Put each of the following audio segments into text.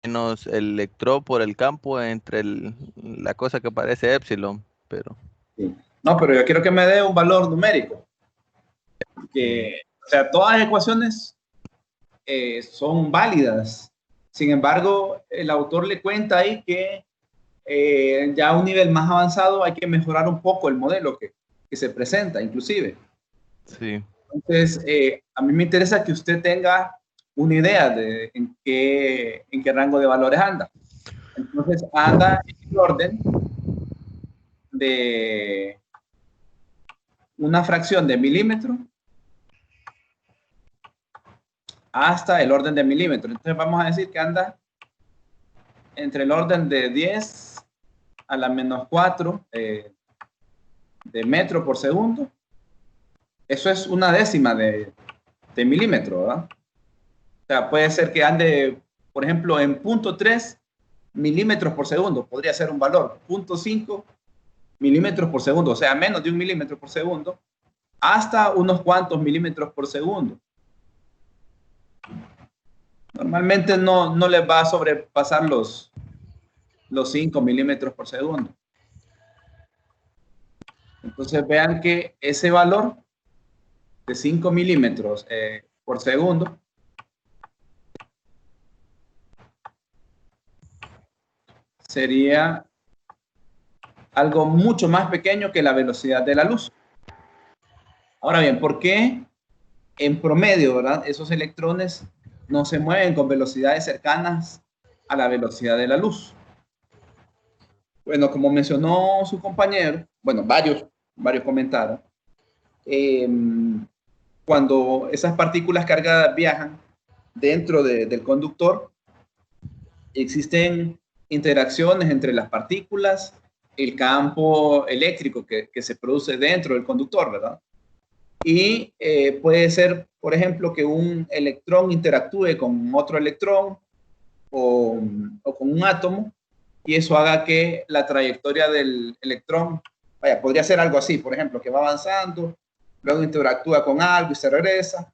menos el electrón por el campo entre la cosa que parece epsilon, pero Sí. No, pero yo quiero que me dé un valor numérico. Que, o sea, todas las ecuaciones son válidas. Sin embargo, el autor le cuenta ahí que ya a un nivel más avanzado hay que mejorar un poco el modelo que se presenta, inclusive. sí. Entonces, a mí me interesa que usted tenga una idea de en qué rango de valores anda. Entonces, anda en el orden de una fracción de milímetro hasta el orden de milímetro. Entonces, vamos a decir que anda entre el orden de 10 a la menos 4 de metro por segundo. Eso es una décima de milímetro, ¿verdad? O sea, puede ser que ande, por ejemplo, en 0.3 milímetros por segundo, podría ser un valor, 0.5 milímetros por segundo, o sea, menos de 1 milímetro por segundo, hasta unos cuantos milímetros por segundo. Normalmente no les va a sobrepasar los 5 milímetros por segundo. Entonces vean que ese valor de 5 milímetros por segundo sería algo mucho más pequeño que la velocidad de la luz. Ahora bien, ¿por qué en promedio, verdad, esos electrones no se mueven con velocidades cercanas a la velocidad de la luz? Bueno, como mencionó su compañero, bueno, varios comentaron, eh, cuando esas partículas cargadas viajan dentro del conductor, existen interacciones entre las partículas, el campo eléctrico que se produce dentro del conductor, ¿verdad? Y puede ser, por ejemplo, que un electrón interactúe con otro electrón o con un átomo y eso haga que la trayectoria del electrón, vaya, podría ser algo así, por ejemplo, que va avanzando, luego interactúa con algo y se regresa,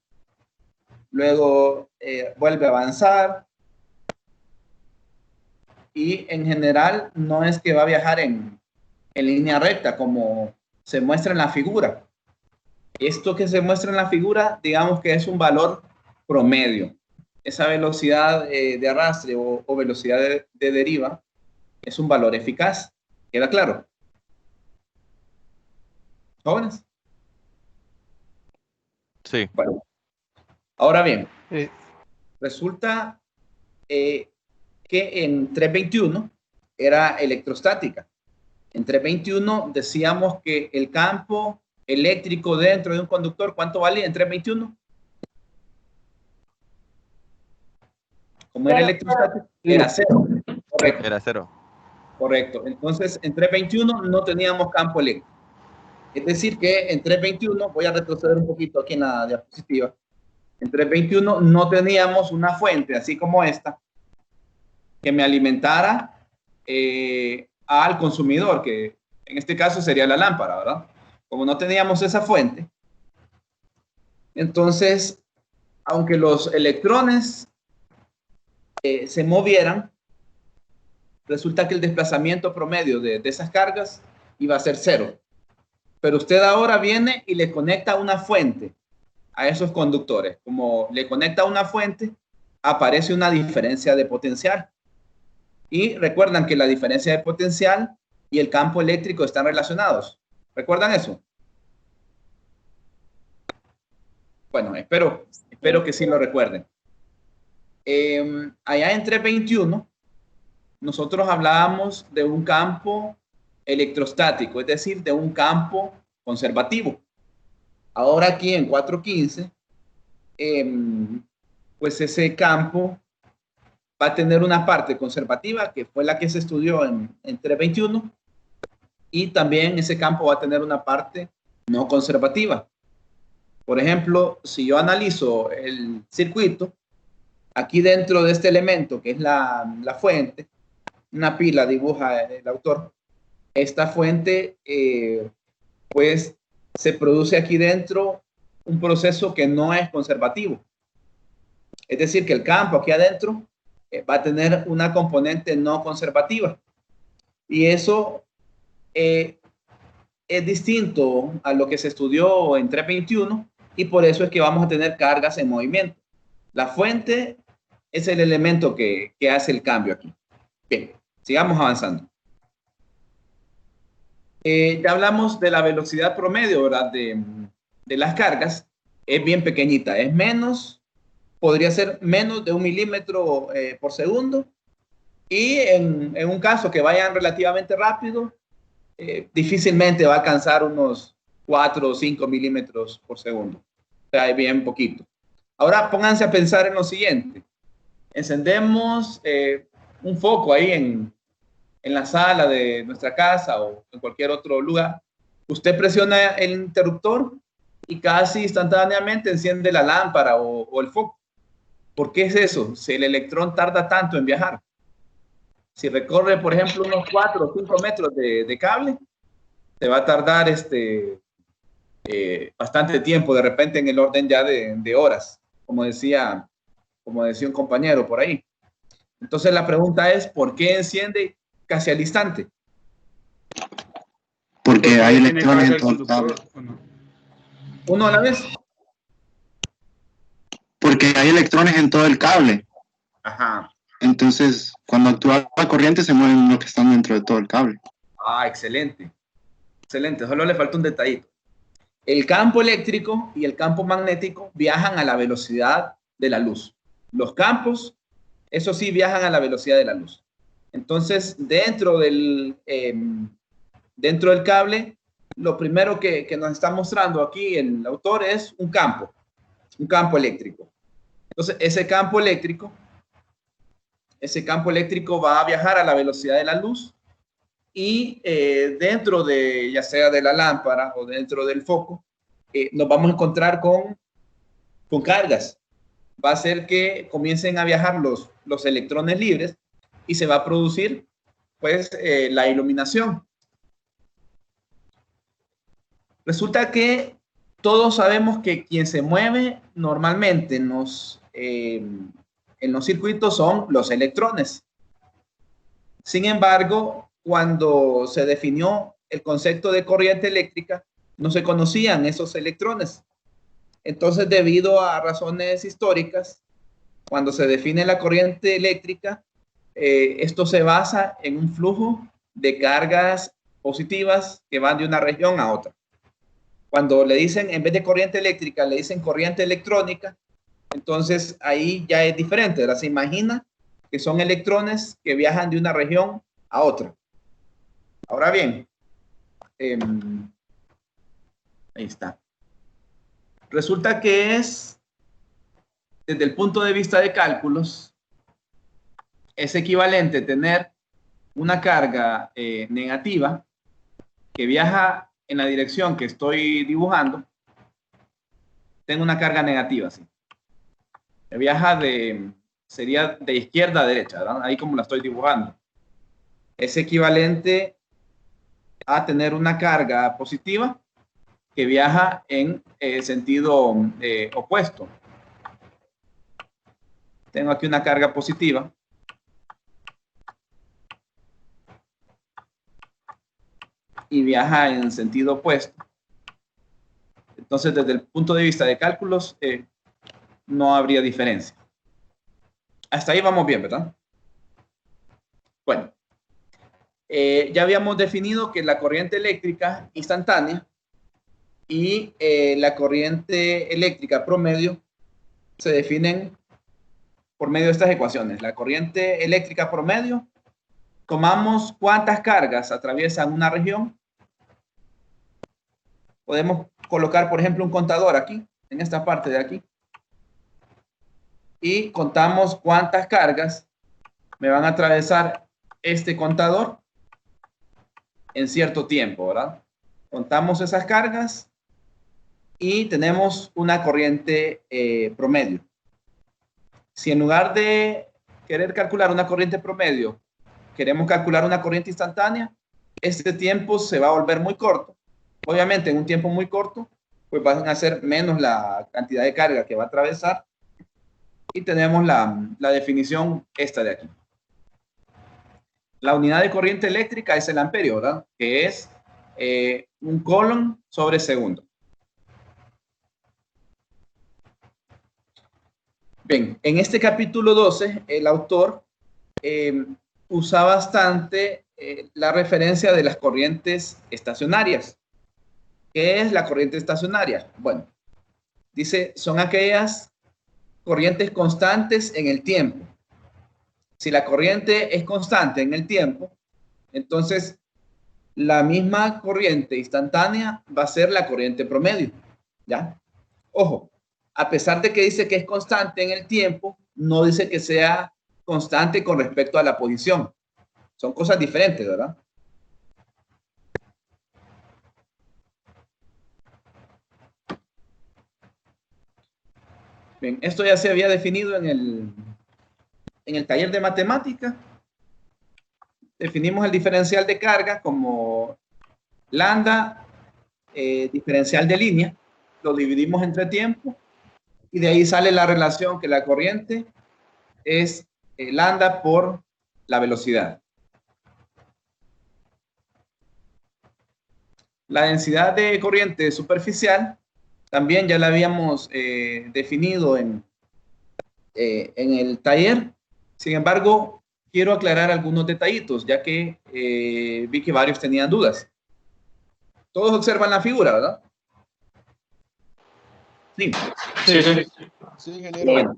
luego vuelve a avanzar y en general no es que va a viajar en línea recta como se muestra en la figura. Esto que se muestra en la figura, digamos que es un valor promedio. Esa velocidad de arrastre o velocidad de deriva es un valor eficaz. ¿Queda claro? ¿Jóvenes? Sí. Bueno, ahora bien, Eh, resulta que en 321 era electrostática. En 321 decíamos que el campo eléctrico dentro de un conductor, ¿cuánto valía en 321? Como era electrostático, era cero. Correcto, Era cero. correcto. Entonces, en 321 no teníamos campo eléctrico. Es decir, que en 321, voy a retroceder un poquito aquí en la diapositiva, en 321 no teníamos una fuente, así como esta, que me alimentara al consumidor, que en este caso sería la lámpara, ¿verdad? Como no teníamos esa fuente, entonces, aunque los electrones se movieran, resulta que el desplazamiento promedio de esas cargas iba a ser cero. Pero usted ahora viene y le conecta una fuente a esos conductores. Como le conecta una fuente, aparece una diferencia de potencial. Y recuerdan que la diferencia de potencial y el campo eléctrico están relacionados. ¿Recuerdan eso? Bueno, espero que sí lo recuerden. Allá en 321, nosotros hablábamos de un campo electrostático, es decir, de un campo conservativo. Ahora aquí en 415, pues ese campo va a tener una parte conservativa, que fue la que se estudió en 321, y también ese campo va a tener una parte no conservativa. Por ejemplo, si yo analizo el circuito, aquí dentro de este elemento, que es la fuente, una pila dibuja el autor, esta fuente, pues se produce aquí dentro un proceso que no es conservativo. Es decir, que el campo aquí adentro va a tener una componente no conservativa. Y eso es distinto a lo que se estudió en 321 y por eso es que vamos a tener cargas en movimiento. La fuente es el elemento que hace el cambio aquí. Bien, sigamos avanzando. Ya hablamos de la velocidad promedio, ¿verdad? De las cargas. Es bien pequeñita, es menos, podría ser menos de 1 milímetro por segundo. Y en un caso que vayan relativamente rápido, difícilmente va a alcanzar unos 4 o 5 milímetros por segundo. O sea, es bien poquito. Ahora pónganse a pensar en lo siguiente. Encendemos un foco ahí en la sala de nuestra casa o en cualquier otro lugar. Usted presiona el interruptor y casi instantáneamente enciende la lámpara o el foco. ¿Por qué es eso? Si el electrón tarda tanto en viajar. Si recorre, por ejemplo, unos 4 o 5 metros de cable, te va a tardar bastante tiempo, de repente en el orden ya de horas, como decía un compañero por ahí. Entonces la pregunta es, ¿por qué enciende casi al instante? Porque hay electrones en todo el cable. ¿Uno a la vez? Porque hay electrones en todo el cable. Ajá. Entonces, cuando actúa la corriente, se mueven los que están dentro de todo el cable. Ah, excelente. Excelente. Solo le falta un detallito. El campo eléctrico y el campo magnético viajan a la velocidad de la luz. Los campos, eso sí, viajan a la velocidad de la luz. Entonces, dentro del cable, lo primero que nos está mostrando aquí el autor es un campo eléctrico. Entonces, ese campo eléctrico va a viajar a la velocidad de la luz y dentro de, ya sea de la lámpara o dentro del foco, nos vamos a encontrar con cargas. Va a hacer que comiencen a viajar los electrones libres y se va a producir, pues, la iluminación. Resulta que todos sabemos que quien se mueve normalmente en los circuitos son los electrones. Sin embargo, cuando se definió el concepto de corriente eléctrica, no se conocían esos electrones. Entonces, debido a razones históricas, cuando se define la corriente eléctrica, esto se basa en un flujo de cargas positivas que van de una región a otra. Cuando le dicen, en vez de corriente eléctrica, le dicen corriente electrónica, entonces ahí ya es diferente, ¿verdad? Se imagina que son electrones que viajan de una región a otra. Ahora bien, ahí está. Resulta que es, desde el punto de vista de cálculos, es equivalente tener una carga negativa que viaja en la dirección que estoy dibujando. Tengo una carga negativa, sí. Que viaja sería de izquierda a derecha, ¿verdad? Ahí como la estoy dibujando. Es equivalente a tener una carga positiva que viaja en sentido opuesto. Tengo aquí una carga positiva. Y viaja en sentido opuesto. Entonces, desde el punto de vista de cálculos, no habría diferencia. Hasta ahí vamos bien, ¿verdad? Bueno, ya habíamos definido que la corriente eléctrica instantánea y la corriente eléctrica promedio se definen por medio de estas ecuaciones. La corriente eléctrica promedio, tomamos cuántas cargas atraviesan una región. Podemos colocar, por ejemplo, un contador aquí, en esta parte de aquí. Y contamos cuántas cargas me van a atravesar este contador en cierto tiempo, ¿verdad? Contamos esas cargas y tenemos una corriente promedio. Si en lugar de querer calcular una corriente promedio, queremos calcular una corriente instantánea, este tiempo se va a volver muy corto. Obviamente, en un tiempo muy corto, pues van a ser menos la cantidad de carga que va a atravesar Y tenemos la definición esta de aquí. La unidad de corriente eléctrica es el amperio, ¿verdad? Que es un coulomb sobre segundo. Bien, en este capítulo 12, el autor usa bastante la referencia de las corrientes estacionarias. ¿Qué es la corriente estacionaria? Bueno, dice, son aquellas corrientes constantes en el tiempo. Si la corriente es constante en el tiempo, entonces la misma corriente instantánea va a ser la corriente promedio, ¿ya? Ojo, a pesar de que dice que es constante en el tiempo, no dice que sea constante con respecto a la posición. Son cosas diferentes, ¿verdad? Bien, esto ya se había definido en el taller de matemática. Definimos el diferencial de carga como lambda, diferencial de línea. Lo dividimos entre tiempo y de ahí sale la relación que la corriente es lambda por la velocidad. La densidad de corriente superficial también ya la habíamos definido en el taller. Sin embargo, quiero aclarar algunos detallitos, ya que vi que varios tenían dudas. Todos observan la figura, ¿verdad? Sí. Sí, sí. Sí, ingeniero. Bueno,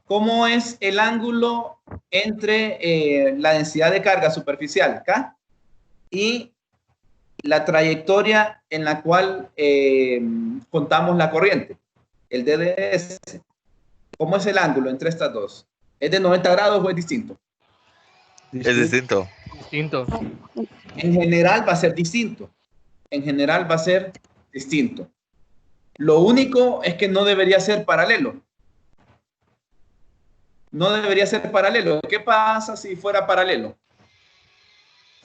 ¿cómo es el ángulo entre la densidad de carga superficial, K, y la trayectoria en la cual contamos la corriente, el DDS? ¿Cómo es el ángulo entre estas dos? ¿Es de 90 grados o es distinto? Es distinto. Distinto. En general va a ser distinto. En general va a ser distinto. Lo único es que no debería ser paralelo. No debería ser paralelo. ¿Qué pasa si fuera paralelo?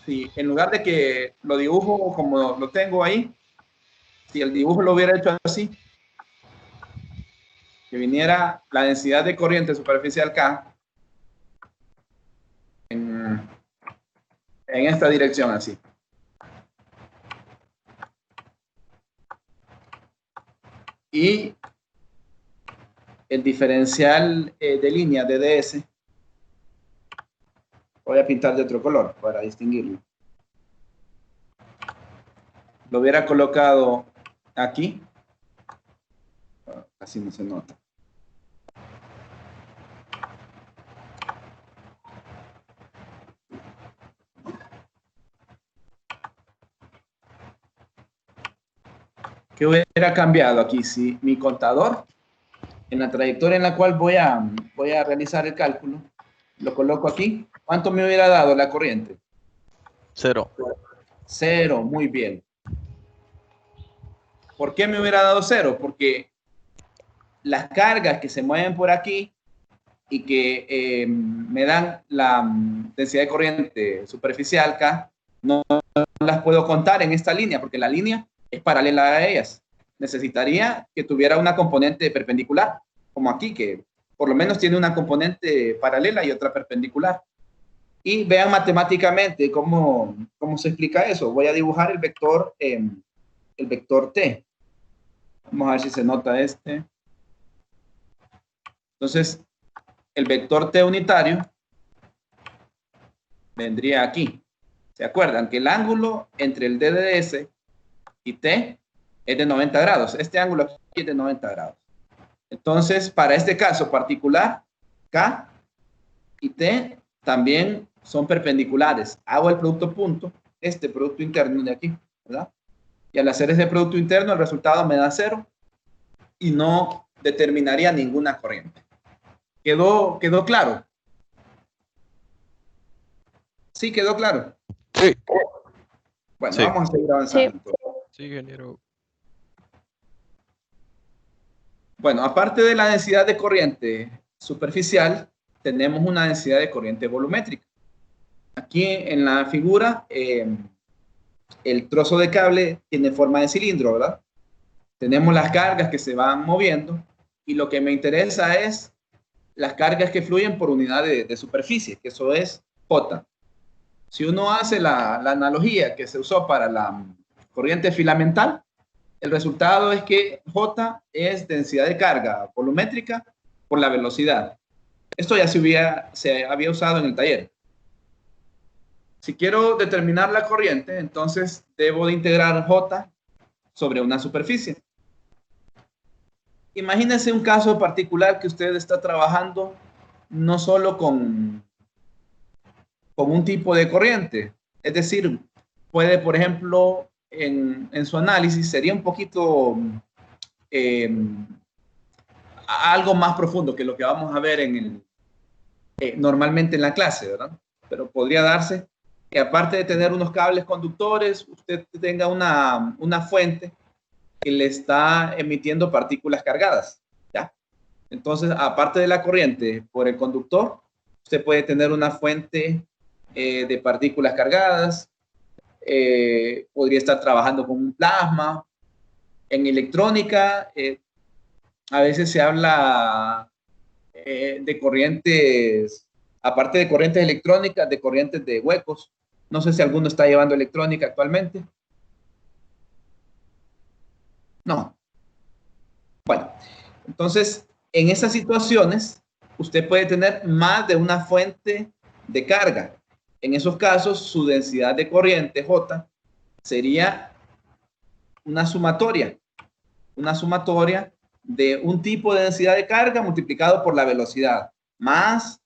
Si en lugar de que lo dibujo como lo tengo ahí, si el dibujo lo hubiera hecho así, que viniera la densidad de corriente superficial K en esta dirección así. Y el diferencial de línea DDS, voy a pintar de otro color para distinguirlo. Lo hubiera colocado aquí. Casi no se nota. ¿Qué hubiera cambiado aquí? Si mi contador, en la trayectoria en la cual voy a realizar el cálculo, lo coloco aquí, ¿cuánto me hubiera dado la corriente? 0. 0, muy bien. ¿Por qué me hubiera dado 0? Porque las cargas que se mueven por aquí y que me dan la densidad de corriente superficial K, no las puedo contar en esta línea, porque la línea es paralela a ellas. Necesitaría que tuviera una componente perpendicular, como aquí, que por lo menos tiene una componente paralela y otra perpendicular. Y vean matemáticamente cómo se explica eso. Voy a dibujar el vector T. Vamos a ver si se nota este. Entonces, el vector T unitario vendría aquí. ¿Se acuerdan? Que el ángulo entre el DDS y T es de 90 grados. Este ángulo aquí es de 90 grados. Entonces, para este caso particular, K y T también son perpendiculares. Hago el producto punto, este producto interno de aquí, ¿verdad? Y al hacer ese producto interno, el resultado me da 0 y no determinaría ninguna corriente. ¿Quedó claro? ¿Sí quedó claro? Sí. Bueno, Sí. vamos a seguir avanzando. Sí. Entonces. Sí, ingeniero. Bueno, aparte de la densidad de corriente superficial, tenemos una densidad de corriente volumétrica. Aquí en la figura, el trozo de cable tiene forma de cilindro, ¿verdad? Tenemos las cargas que se van moviendo y lo que me interesa es las cargas que fluyen por unidad de superficie, que eso es J. Si uno hace la analogía que se usó para la corriente filamental, el resultado es que J es densidad de carga volumétrica por la velocidad. Esto ya se había usado en el taller. Si quiero determinar la corriente, entonces debo de integrar J sobre una superficie. Imagínense un caso particular que usted está trabajando no solo con un tipo de corriente. Es decir, puede, por ejemplo, en su análisis sería un poquito algo más profundo que lo que vamos a ver normalmente en la clase, ¿verdad? Pero podría darse que aparte de tener unos cables conductores, usted tenga una fuente que le está emitiendo partículas cargadas, ¿ya? Entonces, aparte de la corriente por el conductor, usted puede tener una fuente de partículas cargadas, podría estar trabajando con un plasma. En electrónica, a veces se habla de corrientes, aparte de corrientes electrónicas, de corrientes de huecos. No sé si alguno está llevando electrónica actualmente. No. Bueno, entonces, en esas situaciones, usted puede tener más de una fuente de carga. En esos casos, su densidad de corriente, J, sería una sumatoria de un tipo de densidad de carga multiplicado por la velocidad, más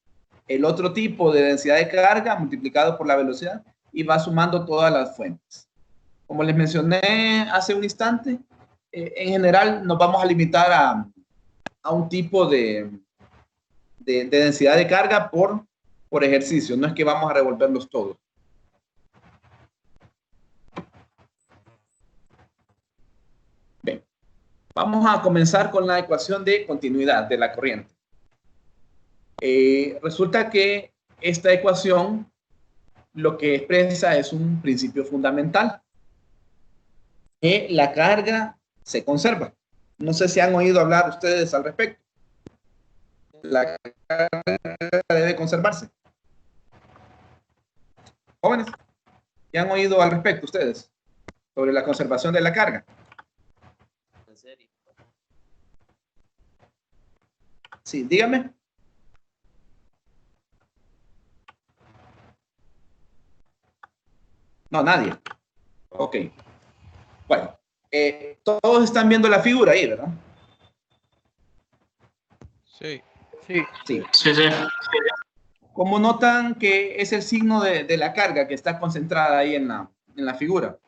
el otro tipo de densidad de carga multiplicado por la velocidad, y va sumando todas las fuentes. Como les mencioné hace un instante, en general nos vamos a limitar a un tipo de densidad de carga por ejercicio. No es que vamos a revolverlos todos. Bien. Vamos a comenzar con la ecuación de continuidad de la corriente. Resulta que esta ecuación lo que expresa es un principio fundamental. Que la carga se conserva. No sé si han oído hablar ustedes al respecto. La carga debe conservarse. Jóvenes, ¿ya han oído al respecto ustedes sobre la conservación de la carga? ¿En serio? Sí, dígame. No, nadie. Ok. Bueno, todos están viendo la figura ahí, ¿verdad? Sí. Sí. Sí. Sí, sí. Como notan que es el signo de la carga que está concentrada ahí en la figura.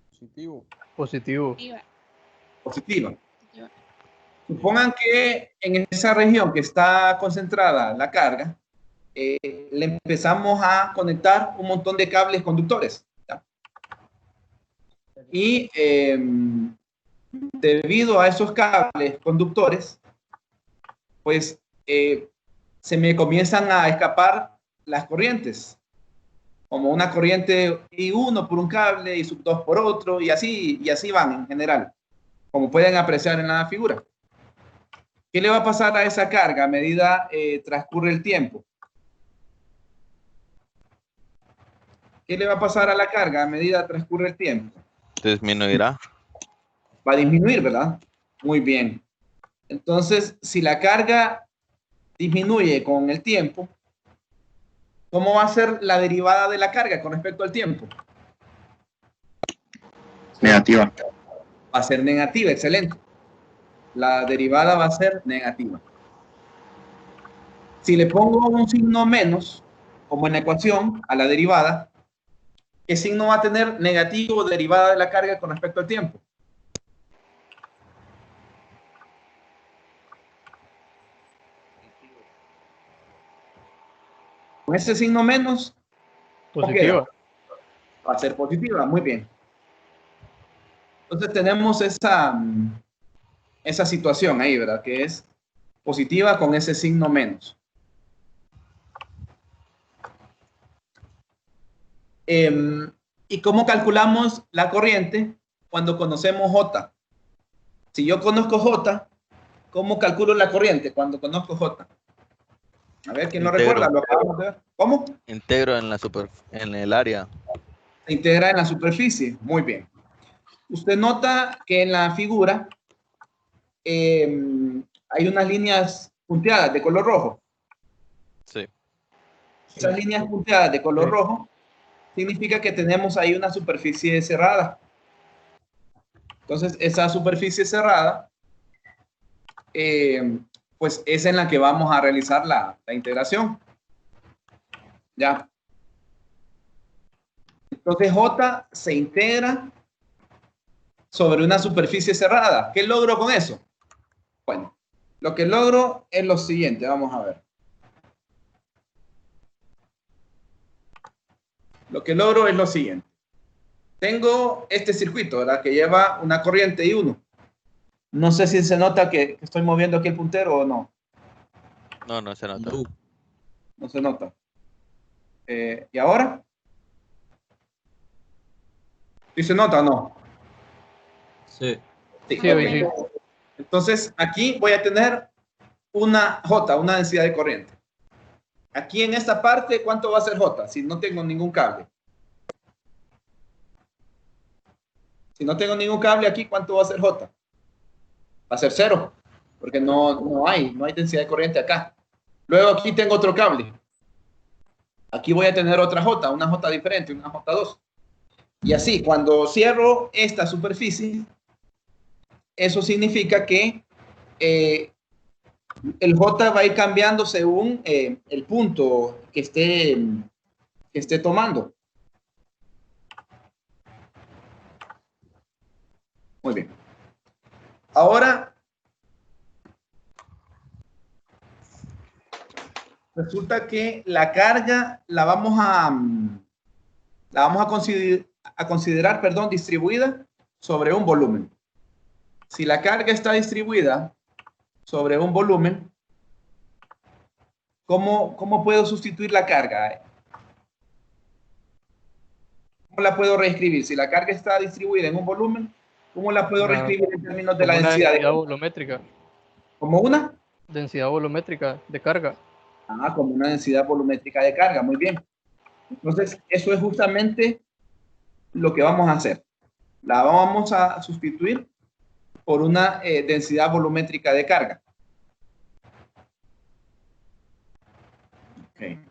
Positivo. Positivo. Positiva. Supongan que en esa región que está concentrada la carga, le empezamos a conectar un montón de cables conductores, ¿ya? Y debido a esos cables conductores, pues se me comienzan a escapar las corrientes, como una corriente I1 por un cable y sub 2 por otro, y así van en general, como pueden apreciar en la figura. ¿Qué le va a pasar a esa carga a medida transcurre el tiempo? ¿Qué le va a pasar a la carga a medida transcurre el tiempo? Disminuirá. Va a disminuir, ¿verdad? Muy bien. Entonces, si la carga disminuye con el tiempo, ¿cómo va a ser la derivada de la carga con respecto al tiempo? Negativa. Va a ser negativa, excelente. La derivada va a ser negativa. Si le pongo un signo menos, como en la ecuación, a la derivada, ¿qué signo va a tener negativo derivada de la carga con respecto al tiempo? Con ese signo menos, Positiva. va a ser positiva, muy bien. Entonces tenemos esa situación ahí, ¿verdad? Que es positiva con ese signo menos. ¿Y cómo calculamos la corriente cuando conocemos J? Si yo conozco J, ¿cómo calculo la corriente cuando conozco J? A ver, ¿quién lo Integro. recuerda? Lo acabamos de ver. ¿Cómo? Integro en el área. Se integra en la superficie. Muy bien. Usted nota que en la figura hay unas líneas punteadas de color rojo. Sí. Esas líneas punteadas de color rojo significa que tenemos ahí una superficie cerrada. Entonces, esa superficie cerrada, pues es en la que vamos a realizar la integración. Ya. Entonces, J se integra sobre una superficie cerrada. ¿Qué logro con eso? Bueno, lo que logro es lo siguiente. Vamos a ver. Lo que logro es lo siguiente. Tengo este circuito, ¿verdad? Que lleva una corriente I1. No sé si se nota que estoy moviendo aquí el puntero o no. No, no se nota. No se nota. ¿Y ahora? ¿Sí se nota o no? Sí. Sí, Sí, ok. sí. Entonces, aquí voy a tener una J, una densidad de corriente. Aquí en esta parte, ¿cuánto va a ser J? Si no tengo ningún cable. Si no tengo ningún cable aquí, ¿cuánto va a ser J? Va a ser 0, porque no hay densidad de corriente acá. Luego aquí tengo otro cable. Aquí voy a tener otra J, una J diferente, una J2. Y así, cuando cierro esta superficie, eso significa que el J va a ir cambiando según el punto que esté tomando. Muy bien. Ahora, resulta que la carga la vamos a considerar, perdón, distribuida sobre un volumen. Si la carga está distribuida sobre un volumen, ¿cómo puedo sustituir la carga? ¿Cómo la puedo reescribir? Si la carga está distribuida en un volumen, ¿cómo la puedo reescribir en términos de la Como una densidad? densidad volumétrica. ¿Como una? Densidad volumétrica de carga. Como una densidad volumétrica de carga. Muy bien. Entonces, eso es justamente lo que vamos a hacer. La vamos a sustituir por una densidad volumétrica de carga. Okay.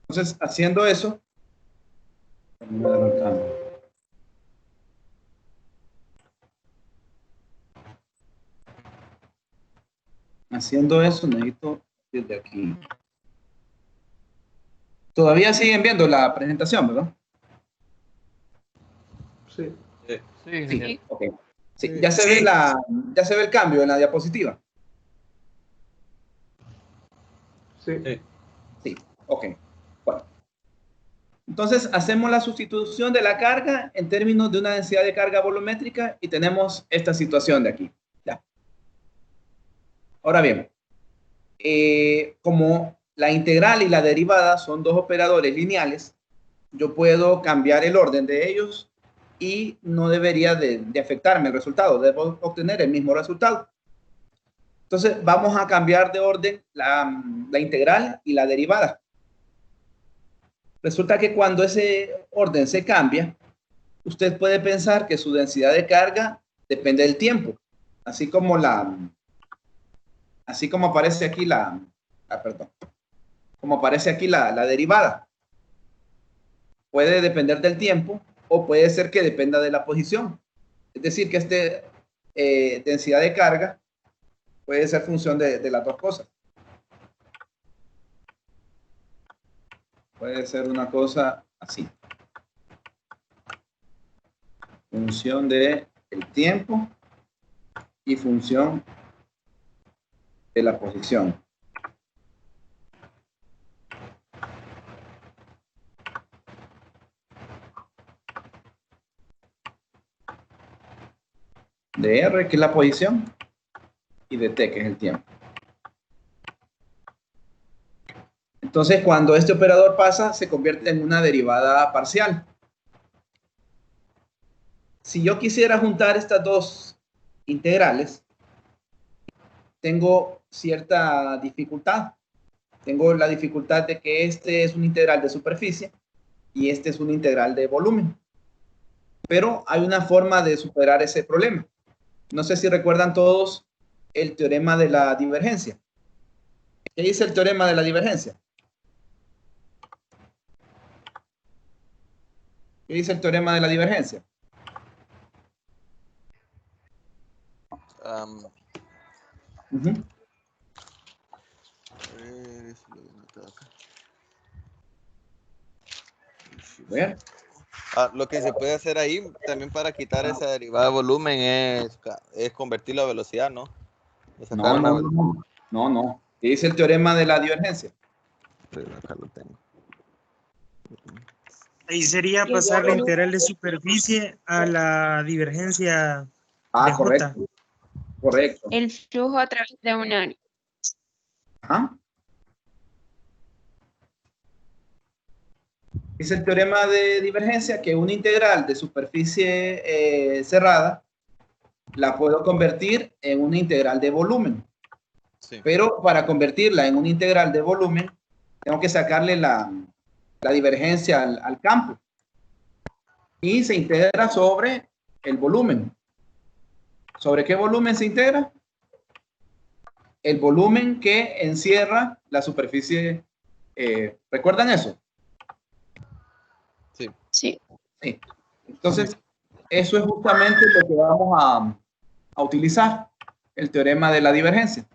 Entonces, haciendo eso, necesito desde aquí. Todavía siguen viendo la presentación, ¿verdad? Sí, Sí, genial. ok. Sí, ya se ve el cambio en la diapositiva. Sí, ok. Bueno. Entonces, hacemos la sustitución de la carga en términos de una densidad de carga volumétrica y tenemos esta situación de aquí. Ya. Ahora bien, como la integral y la derivada son dos operadores lineales, yo puedo cambiar el orden de ellos y no debería de afectarme el resultado. Debo obtener el mismo resultado. Entonces, vamos a cambiar de orden la integral y la derivada. Resulta que cuando ese orden se cambia, usted puede pensar que su densidad de carga depende del tiempo, así como aparece aquí como aparece aquí la derivada. Puede depender del tiempo o puede ser que dependa de la posición. Es decir, que densidad de carga puede ser función de las dos cosas. Puede ser una cosa así. Función del tiempo y función de la posición. de R, que es la posición, y de T, que es el tiempo. Entonces, cuando este operador pasa, se convierte en una derivada parcial. Si yo quisiera juntar estas dos integrales, tengo cierta dificultad. Tengo la dificultad de que este es un integral de superficie y este es un integral de volumen. Pero hay una forma de superar ese problema. No sé si recuerdan todos el teorema de la divergencia. ¿Qué dice el teorema de la divergencia? ¿Qué dice el teorema de la divergencia? Uh-huh. ¿Ver? Lo que se puede hacer ahí también para quitar esa derivada de volumen es convertirlo a velocidad, ¿no? No, no, no, no, no, no. ¿Qué dice el teorema de la divergencia? Acá lo tengo. Ahí sería pasar la integral de superficie a la divergencia de J. Correcto. Correcto. El flujo a través de un área. Ajá. Dice el teorema de divergencia que una integral de superficie cerrada la puedo convertir en una integral de volumen. Sí. Pero para convertirla en una integral de volumen, tengo que sacarle la divergencia al campo. Y se integra sobre el volumen. ¿Sobre qué volumen se integra? El volumen que encierra la superficie. ¿Recuerdan eso? Sí. Sí. Entonces, eso es justamente lo que vamos a utilizar, el teorema de la divergencia.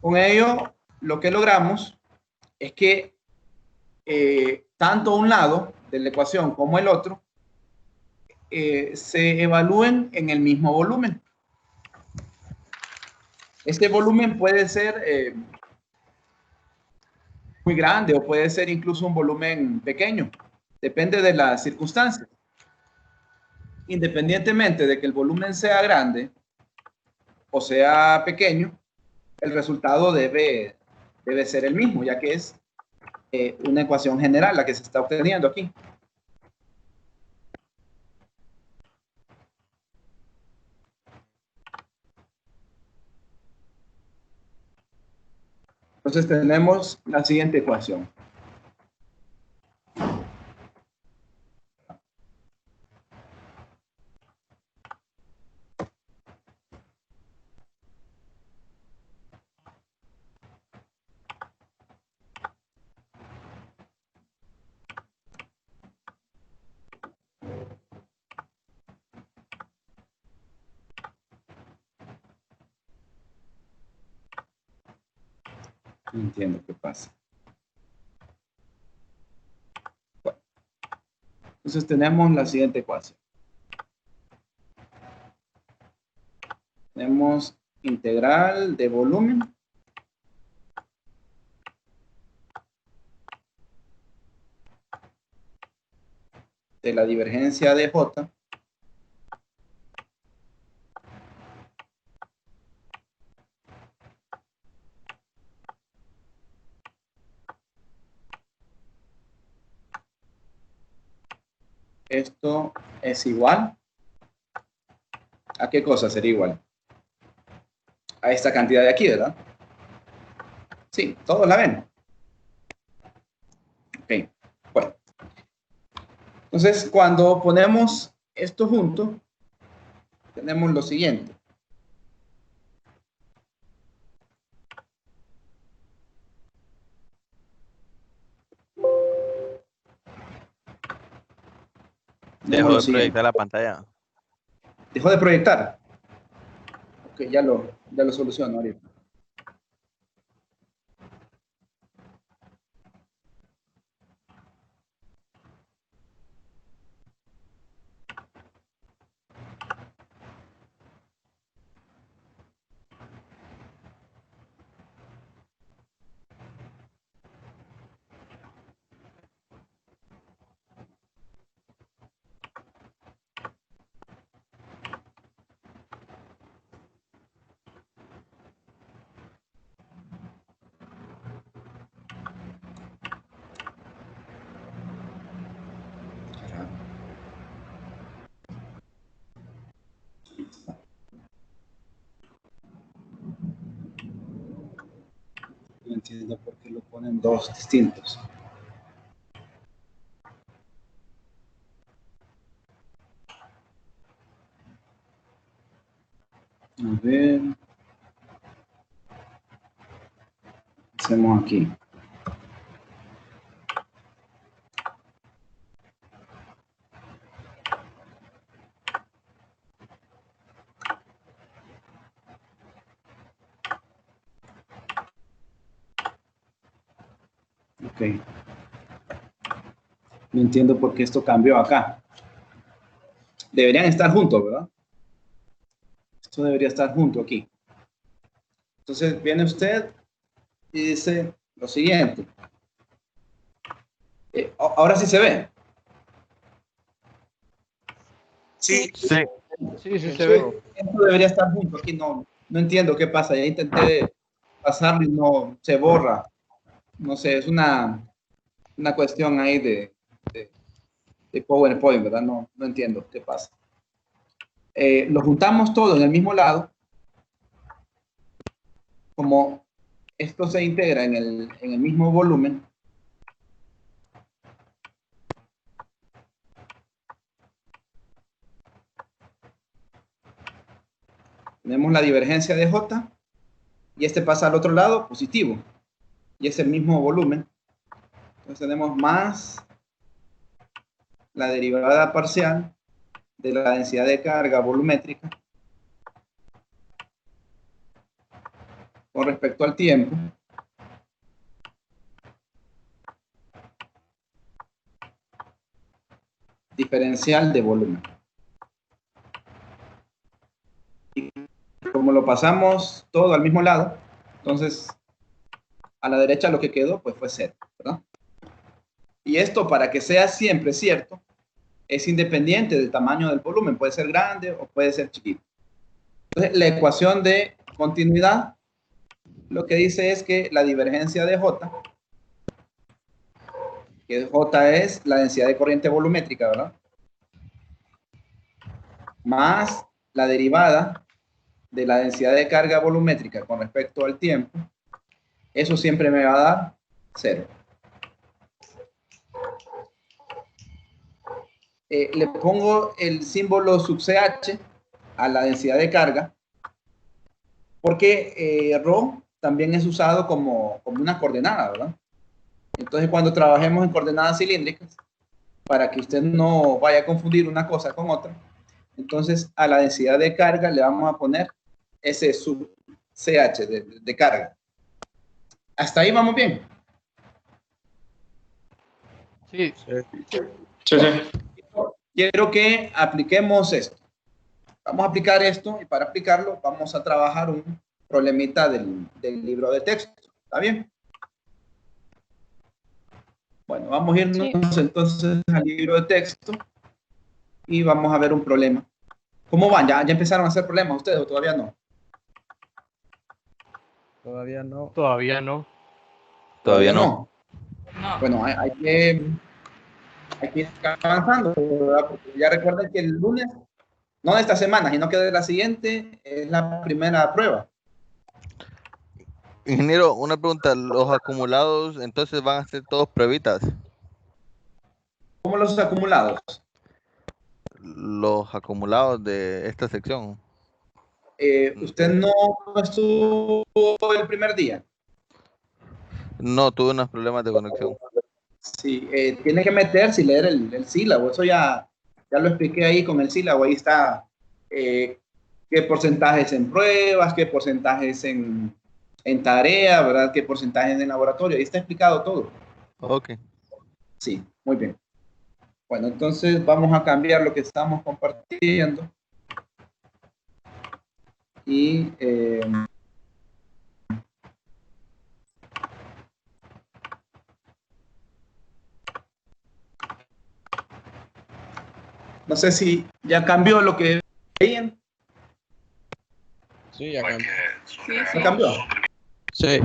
Con ello, lo que logramos es que tanto un lado de la ecuación como el otro se evalúen en el mismo volumen. Este volumen puede ser muy grande o puede ser incluso un volumen pequeño. Depende de las circunstancias. Independientemente de que el volumen sea grande o sea pequeño, el resultado debe ser el mismo, ya que es una ecuación general la que se está obteniendo aquí. Entonces tenemos la siguiente ecuación. No entiendo qué pasa. Bueno, entonces tenemos la siguiente ecuación. Tenemos integral de volumen de la divergencia de J esto es igual ¿a qué cosa sería igual? A esta cantidad de aquí, ¿verdad? Sí, todos la ven. Ok, bueno. Entonces, cuando ponemos esto junto, tenemos lo siguiente. Dejo de proyectar la pantalla. Dejó de proyectar. Ok, ya lo soluciono ahorita. entiendo por qué lo ponen dos distintos. A ver. Hacemos aquí. Ok. No entiendo por qué esto cambió acá. Deberían estar juntos, ¿verdad? Esto debería estar junto aquí. Entonces viene usted y dice lo siguiente. Ahora sí se ve. Sí, Sí. Sí, sí se ve. Esto debería estar junto aquí. No entiendo qué pasa. Ya intenté pasarlo y no se borra. No sé, es una cuestión ahí de PowerPoint, ¿verdad? No entiendo qué pasa. Lo juntamos todo en el mismo lado. Como esto se integra en el mismo volumen, tenemos la divergencia de J y este pasa al otro lado positivo y es el mismo volumen. Entonces tenemos más la derivada parcial de la densidad de carga volumétrica con respecto al tiempo diferencial de volumen. Y como lo pasamos todo al mismo lado, entonces a la derecha lo que quedó pues fue 0, ¿verdad? Y esto, para que sea siempre cierto, es independiente del tamaño del volumen. Puede ser grande o puede ser chiquito. Entonces, la ecuación de continuidad lo que dice es que la divergencia de J, que J es la densidad de corriente volumétrica, ¿verdad? Más la derivada de la densidad de carga volumétrica con respecto al tiempo, eso siempre me va a dar 0. Le pongo el símbolo sub CH a la densidad de carga, porque ρ también es usado como una coordenada, ¿verdad? Entonces, cuando trabajemos en coordenadas cilíndricas, para que usted no vaya a confundir una cosa con otra, entonces a la densidad de carga le vamos a poner ese sub CH de carga. ¿Hasta ahí vamos bien? Sí. Sí. Quiero que apliquemos esto. Vamos a aplicar esto y para aplicarlo vamos a trabajar un problemita del libro de texto. ¿Está bien? Bueno, vamos a irnos entonces al libro de texto y vamos a ver un problema. ¿Cómo van? ¿Ya empezaron a hacer problemas ustedes o todavía no? Todavía no. Todavía no. Todavía no. Bueno, hay que ir avanzando, ¿verdad? Porque ya recuerden que el lunes, no de esta semana, sino que de la siguiente, es la primera prueba. Ingeniero, una pregunta. ¿Los acumulados entonces van a ser todos pruebitas? ¿Cómo los acumulados? Los acumulados de esta sección. Usted no estuvo el primer día. No, tuve unos problemas de conexión. Sí, tiene que meterse y leer el sílabo. Eso ya lo expliqué ahí con el sílabo. Ahí está qué porcentajes en pruebas, qué porcentajes en tarea, ¿verdad? Qué porcentajes en laboratorio. Ahí está explicado todo. Ok. Sí, muy bien. Bueno, entonces vamos a cambiar lo que estamos compartiendo. Y no sé si ya cambió lo que veían. Sí, ya cambió. ¿Ya cambió? Sí.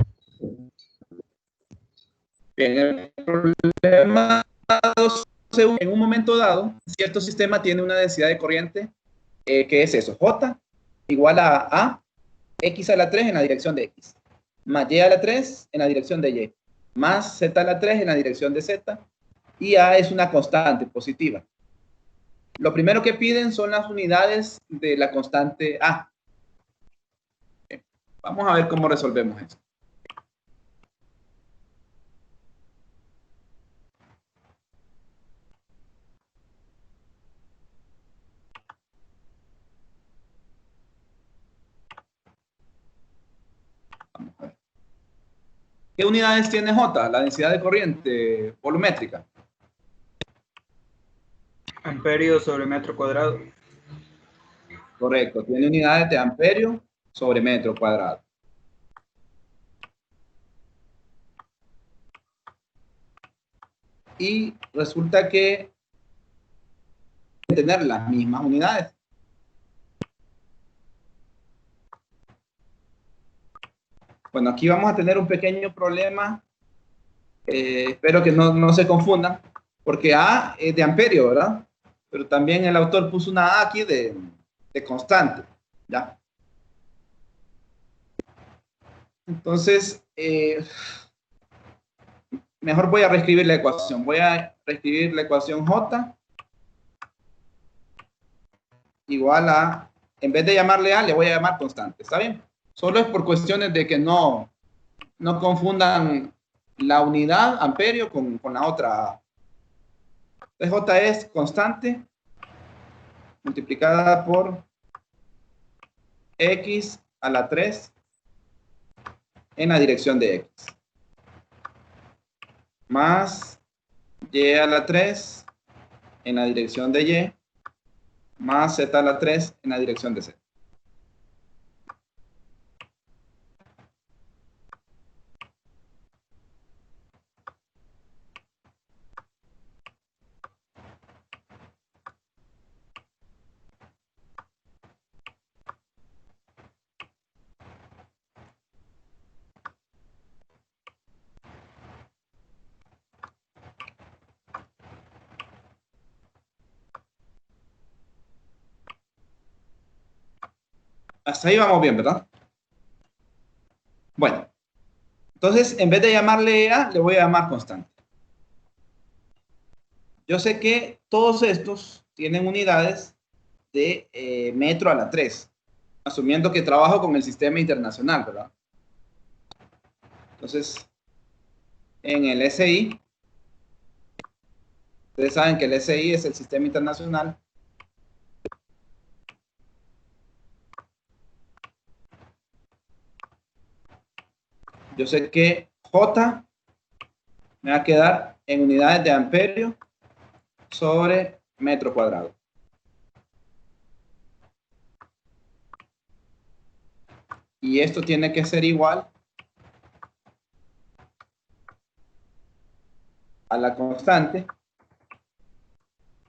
Bien, el problema en un momento dado, cierto sistema tiene una densidad de corriente que es eso, J igual a X a la 3 en la dirección de X. más y a la 3 en la dirección de y, más z a la 3 en la dirección de z, y a es una constante positiva. Lo primero que piden son las unidades de la constante a. Vamos a ver cómo resolvemos esto. Vamos a ver. ¿Qué unidades tiene J? La densidad de corriente volumétrica. Amperio sobre metro cuadrado. Correcto, tiene unidades de amperio sobre metro cuadrado. Y resulta que tener las mismas unidades. Bueno, aquí vamos a tener un pequeño problema. Espero que no se confundan, porque A es de amperio, ¿verdad? Pero también el autor puso una A aquí de constante, ¿ya? Entonces, mejor voy a reescribir la ecuación. Voy a reescribir la ecuación J igual a, en vez de llamarle A, le voy a llamar constante. ¿Está bien? Solo es por cuestiones de que no confundan la unidad amperio con la otra A. Entonces, J es constante multiplicada por X a la 3 en la dirección de X. Más Y a la 3 en la dirección de Y. Más Z a la 3 en la dirección de Z. Hasta ahí vamos bien, ¿verdad? Bueno, entonces en vez de llamarle A, le voy a llamar constante. Yo sé que todos estos tienen unidades de metro a la 3, asumiendo que trabajo con el sistema internacional, ¿verdad? Entonces, en el SI, ustedes saben que el SI es el sistema internacional. Yo sé que J me va a quedar en unidades de amperio sobre metro cuadrado. Y esto tiene que ser igual a la constante.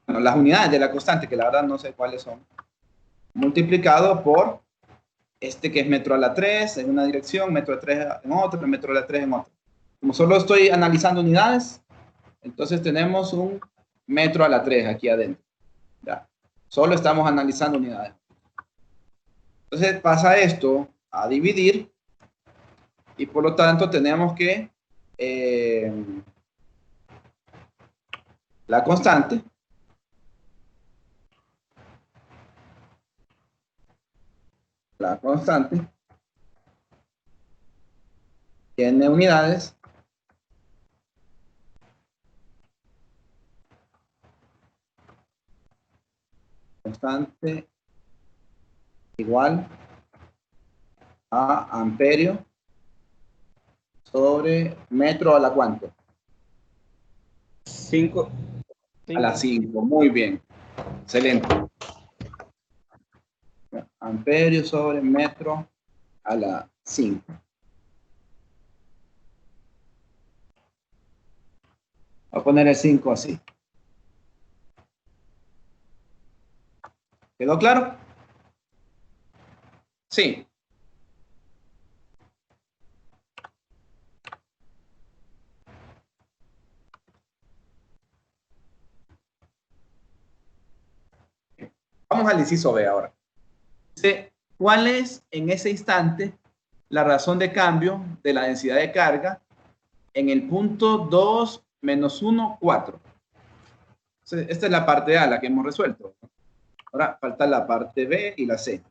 Bueno, las unidades de la constante, que la verdad no sé cuáles son, multiplicado por este que es metro a la 3 en una dirección, metro a 3 en otra, metro a la 3 en otra. Como solo estoy analizando unidades, entonces tenemos un metro a la 3 aquí adentro. Ya. Solo estamos analizando unidades. Entonces pasa esto a dividir y por lo tanto tenemos que la constante tiene unidades constante igual a amperio sobre metro a la ¿cuánto? 5. A la 5, muy bien, excelente. Amperio sobre metro a la 5. Voy a poner el 5 así. ¿Quedó claro? Sí. Vamos al inciso B ahora. Dice, ¿cuál es en ese instante la razón de cambio de la densidad de carga en el punto 2 menos 1, 4. Entonces, esta es la parte A, la que hemos resuelto. Ahora falta la parte B y la C.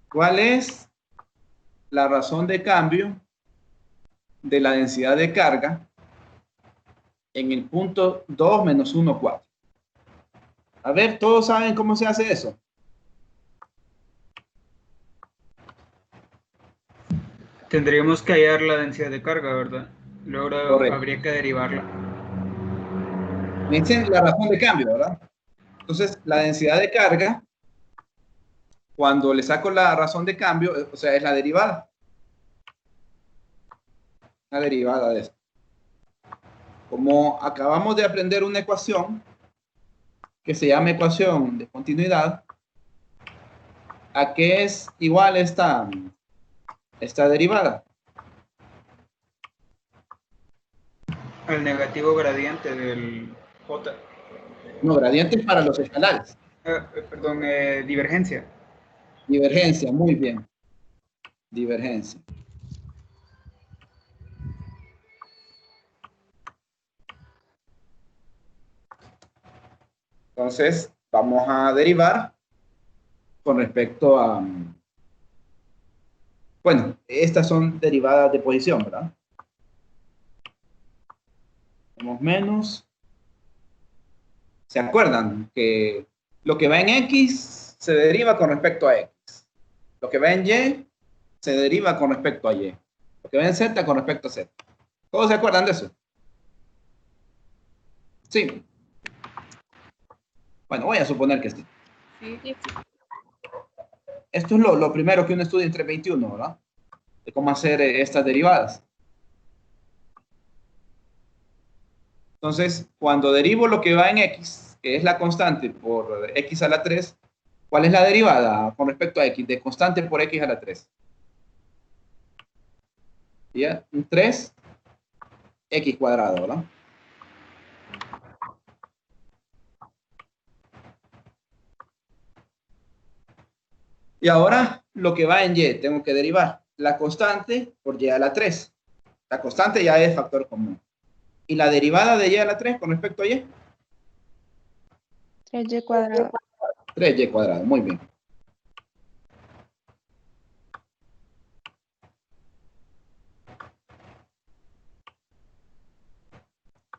¿Cuál es la razón de cambio de la densidad de carga en el punto 2 menos 1, 4? A ver, ¿todos saben cómo se hace eso? Tendríamos que hallar la densidad de carga, ¿verdad? Luego Correcto. habría que derivarla. Me dicen la razón de cambio, ¿verdad? Entonces, la densidad de carga, cuando le saco la razón de cambio, o sea, es la derivada. La derivada de esto. Como acabamos de aprender una ecuación que se llama ecuación de continuidad, ¿a qué es igual esta derivada? Al negativo gradiente del J. No, gradiente para los escalares. Perdón, divergencia. Divergencia, muy bien. Divergencia. Entonces, vamos a derivar con respecto a... Bueno, estas son derivadas de posición, ¿verdad? Tenemos menos. ¿Se acuerdan que lo que va en X se deriva con respecto a X? Lo que va en Y se deriva con respecto a Y. Lo que va en Z con respecto a Z. ¿Todos se acuerdan de eso? Sí. Bueno, voy a suponer que sí. Esto es lo primero que uno estudia en 321, ¿verdad? De cómo hacer estas derivadas. Entonces, cuando derivo lo que va en X, que es la constante por X a la 3, ¿cuál es la derivada con respecto a X? De constante por X a la 3. ¿Ya? Un 3, X cuadrado, ¿verdad? Y ahora, lo que va en Y, tengo que derivar la constante por Y a la 3. La constante ya es factor común. ¿Y la derivada de Y a la 3 con respecto a Y? 3y cuadrado. 3y cuadrado, muy bien.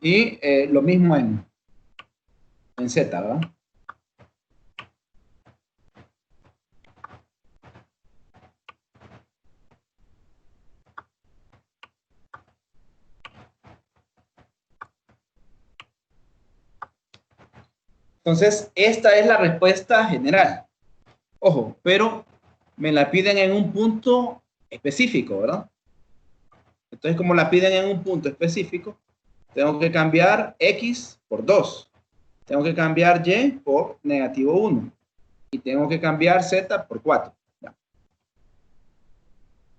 Y lo mismo en Z, ¿verdad? Entonces, esta es la respuesta general. Ojo, pero me la piden en un punto específico, ¿verdad? Entonces, como la piden en un punto específico, tengo que cambiar X por 2. Tengo que cambiar Y por negativo 1. Y tengo que cambiar Z por 4. Ya.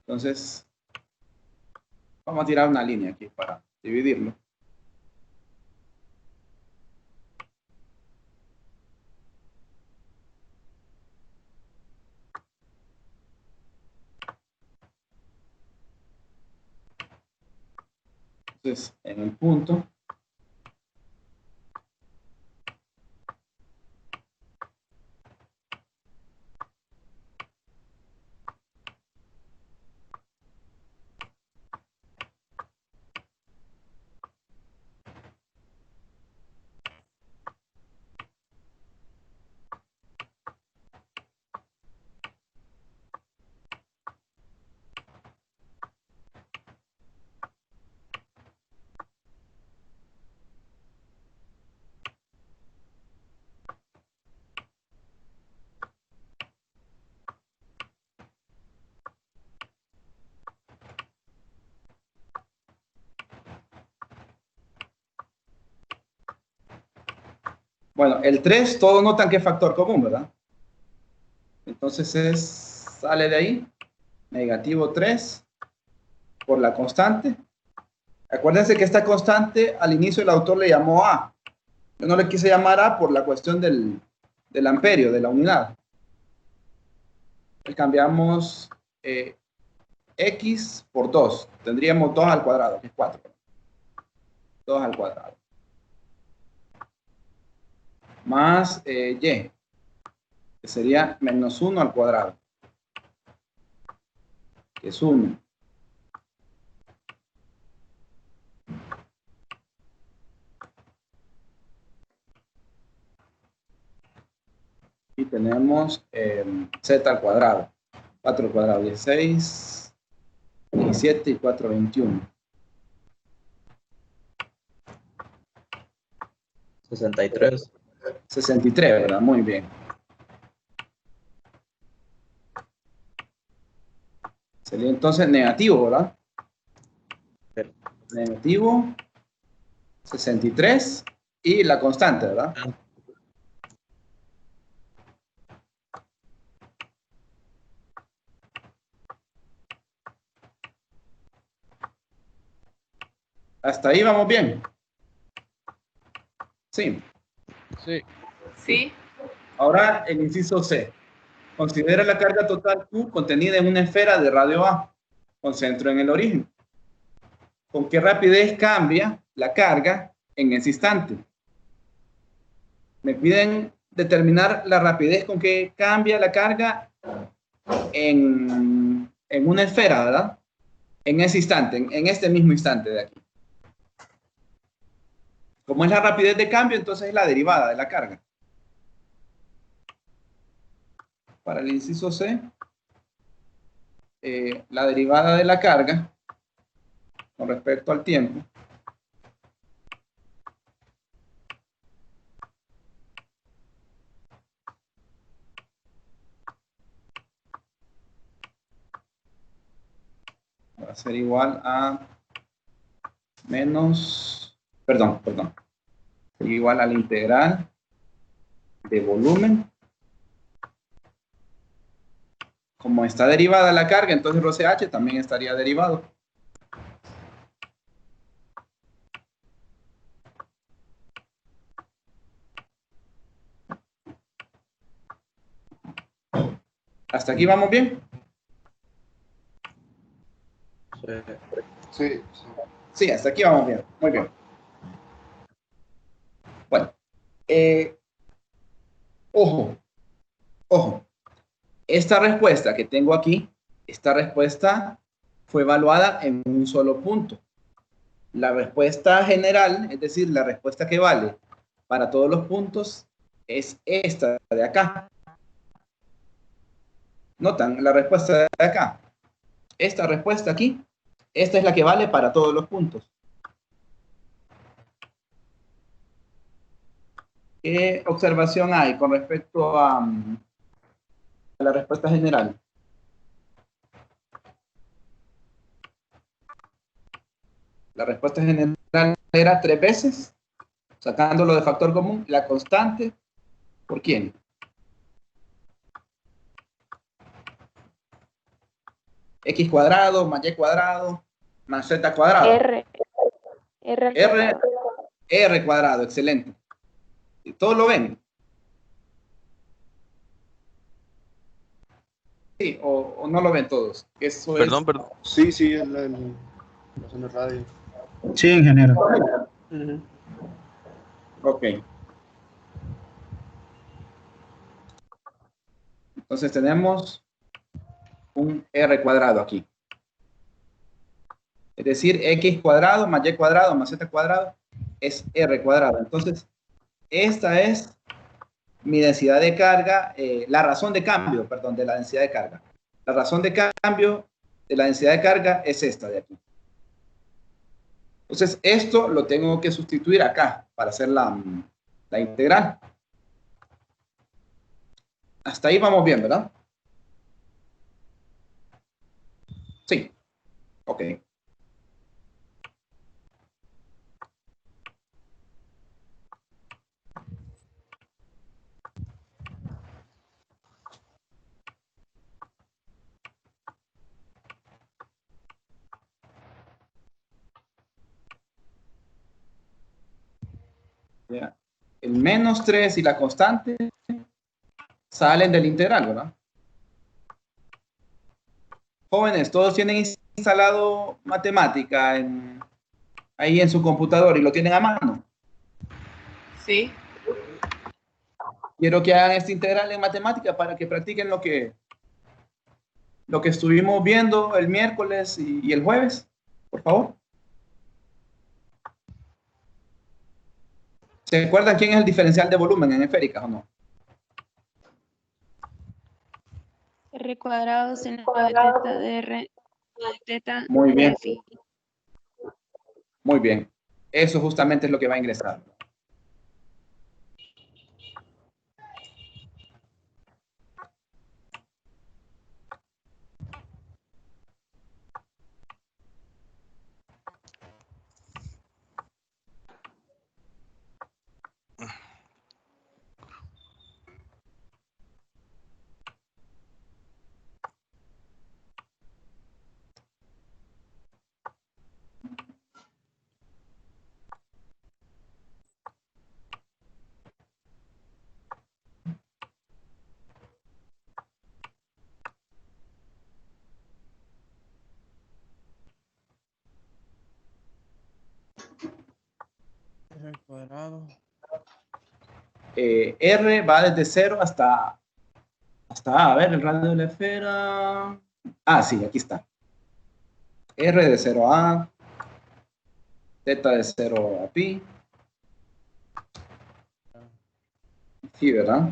Entonces, vamos a tirar una línea aquí para dividirlo. Entonces, en el punto, bueno, el 3, todos notan que es factor común, ¿verdad? Entonces sale de ahí, negativo 3 por la constante. Acuérdense que esta constante al inicio el autor le llamó A. Yo no le quise llamar A por la cuestión del amperio, de la unidad. cambiamos x por 2. Tendríamos 2 al cuadrado, que es 4. 2 al cuadrado. Más y, que sería menos 1 al cuadrado, que es 1. Y tenemos z al cuadrado. 4 al cuadrado, 16, 17 y 4, 21. 63. 63, ¿verdad? Muy bien. Sería entonces negativo, ¿verdad? Negativo 63 y la constante, ¿verdad? Hasta ahí vamos bien. Sí. Sí. Sí. Ahora el inciso C. Considera la carga total Q contenida en una esfera de radio A, con centro en el origen. ¿Con qué rapidez cambia la carga en ese instante? Me piden determinar la rapidez con que cambia la carga en una esfera, ¿verdad? En ese instante, en este mismo instante de aquí. Como es la rapidez de cambio, entonces es la derivada de la carga. Para el inciso C, la derivada de la carga con respecto al tiempo va a ser igual a sería igual a la integral de volumen. Como está derivada la carga, entonces rho CH también estaría derivado. ¿Hasta aquí vamos bien? Sí. Sí, hasta aquí vamos bien. Muy bien. Bueno. Ojo. Esta respuesta que tengo aquí, esta respuesta fue evaluada en un solo punto. La respuesta general, es decir, la respuesta que vale para todos los puntos, es esta de acá. Notan la respuesta de acá. Esta respuesta aquí, esta es la que vale para todos los puntos. ¿Qué observación hay con respecto a la respuesta general? La respuesta general era 3 veces, sacándolo de factor común, la constante, ¿por quién? X cuadrado más Y cuadrado más Z cuadrado. R al cuadrado. R cuadrado, excelente. ¿Todos lo ven? Sí, o no lo ven todos. Eso Perdón. Sí, en la radio. Sí, ingeniero. Ok. Entonces tenemos un R cuadrado aquí. Es decir, X cuadrado más Y cuadrado más Z cuadrado es R cuadrado. Entonces, esta es mi densidad de carga, la razón de cambio, perdón, de la densidad de carga. La razón de cambio de la densidad de carga es esta de aquí. Entonces, esto lo tengo que sustituir acá para hacer la integral. Hasta ahí vamos bien, ¿verdad? Sí. Ok. Ya. El menos 3 y la constante salen del integral, ¿verdad? Jóvenes, todos tienen instalado matemática ahí en su computador y lo tienen a mano. Sí. Quiero que hagan este integral en matemática para que practiquen lo que estuvimos viendo el miércoles y el jueves, por favor. ¿Se acuerdan quién es el diferencial de volumen en esféricas o no? R cuadrado seno de teta de R de teta Muy bien. de phi. Muy bien. Eso justamente es lo que va a ingresar. R cuadrado. R va desde 0 hasta A. A ver, el radio de la esfera. Ah, sí, aquí está. R de 0 a A. Teta de 0 a pi. Sí, ¿verdad?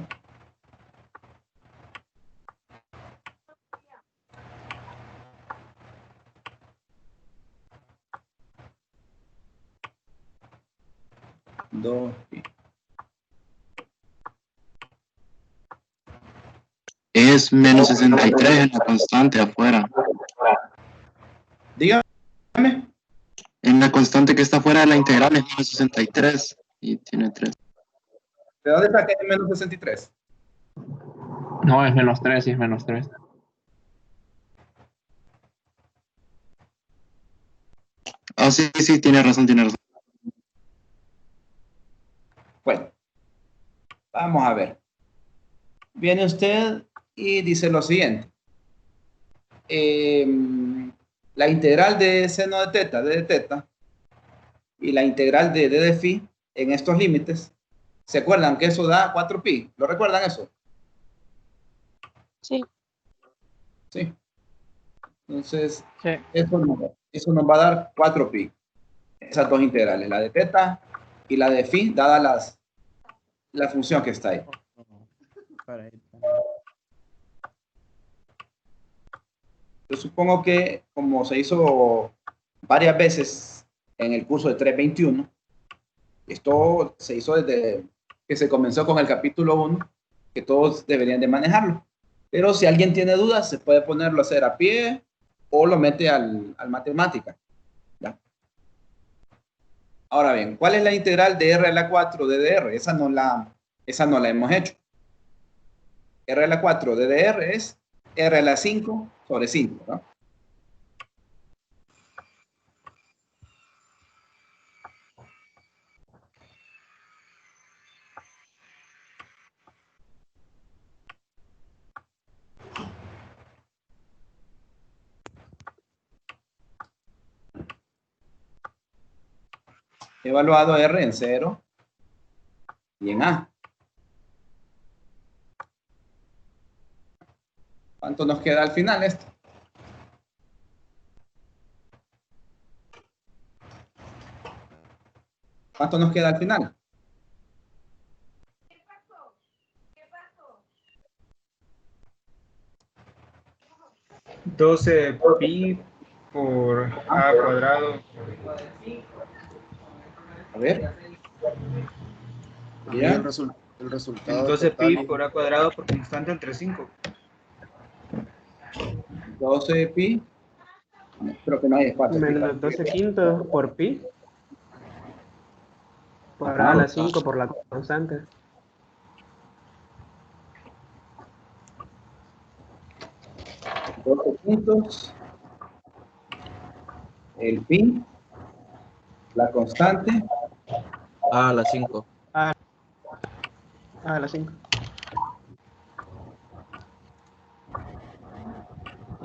Dos pi. Es menos 63 en la constante afuera. Dígame. En la constante que está fuera de la integral es menos 63 y tiene 3. ¿De dónde saqué el menos 63? No, es menos 3, sí es menos 3. Ah, sí, sí, tiene razón, tiene razón. Bueno, vamos a ver. Viene usted y dice lo siguiente. La integral de seno de teta, d de teta, y la integral de d de phi en estos límites, ¿se acuerdan que eso da 4pi? ¿Lo recuerdan eso? Sí. Sí. Entonces, Sí. eso nos va a dar 4pi. Esas dos integrales, la de teta y la de phi, dada la función que está ahí. Yo supongo que como se hizo varias veces en el curso de 321, esto se hizo desde que se comenzó con el capítulo 1, que todos deberían de manejarlo. Pero si alguien tiene dudas, se puede ponerlo a hacer a pie o lo mete al matemática. ¿Ya? Ahora bien, ¿cuál es la integral de r a la 4 de dr? Esa no la hemos hecho. R a la 4 de dr es r a la 5 sobre 5, ¿no? He evaluado R en 0 y en A. ¿Cuánto nos queda al final esto? ¿Cuánto nos queda al final? ¿qué? 12 pi por a cuadrado. A ver. Y ¿Ya? el resultado 12 total. pi por a cuadrado por constante entre 5. 12 pi. Creo que no hay espacio. Menos 12 quintos por pi. Por Ajá. a la 5 por la constante. Puntos. El pi. La constante. A la 5. A la 5.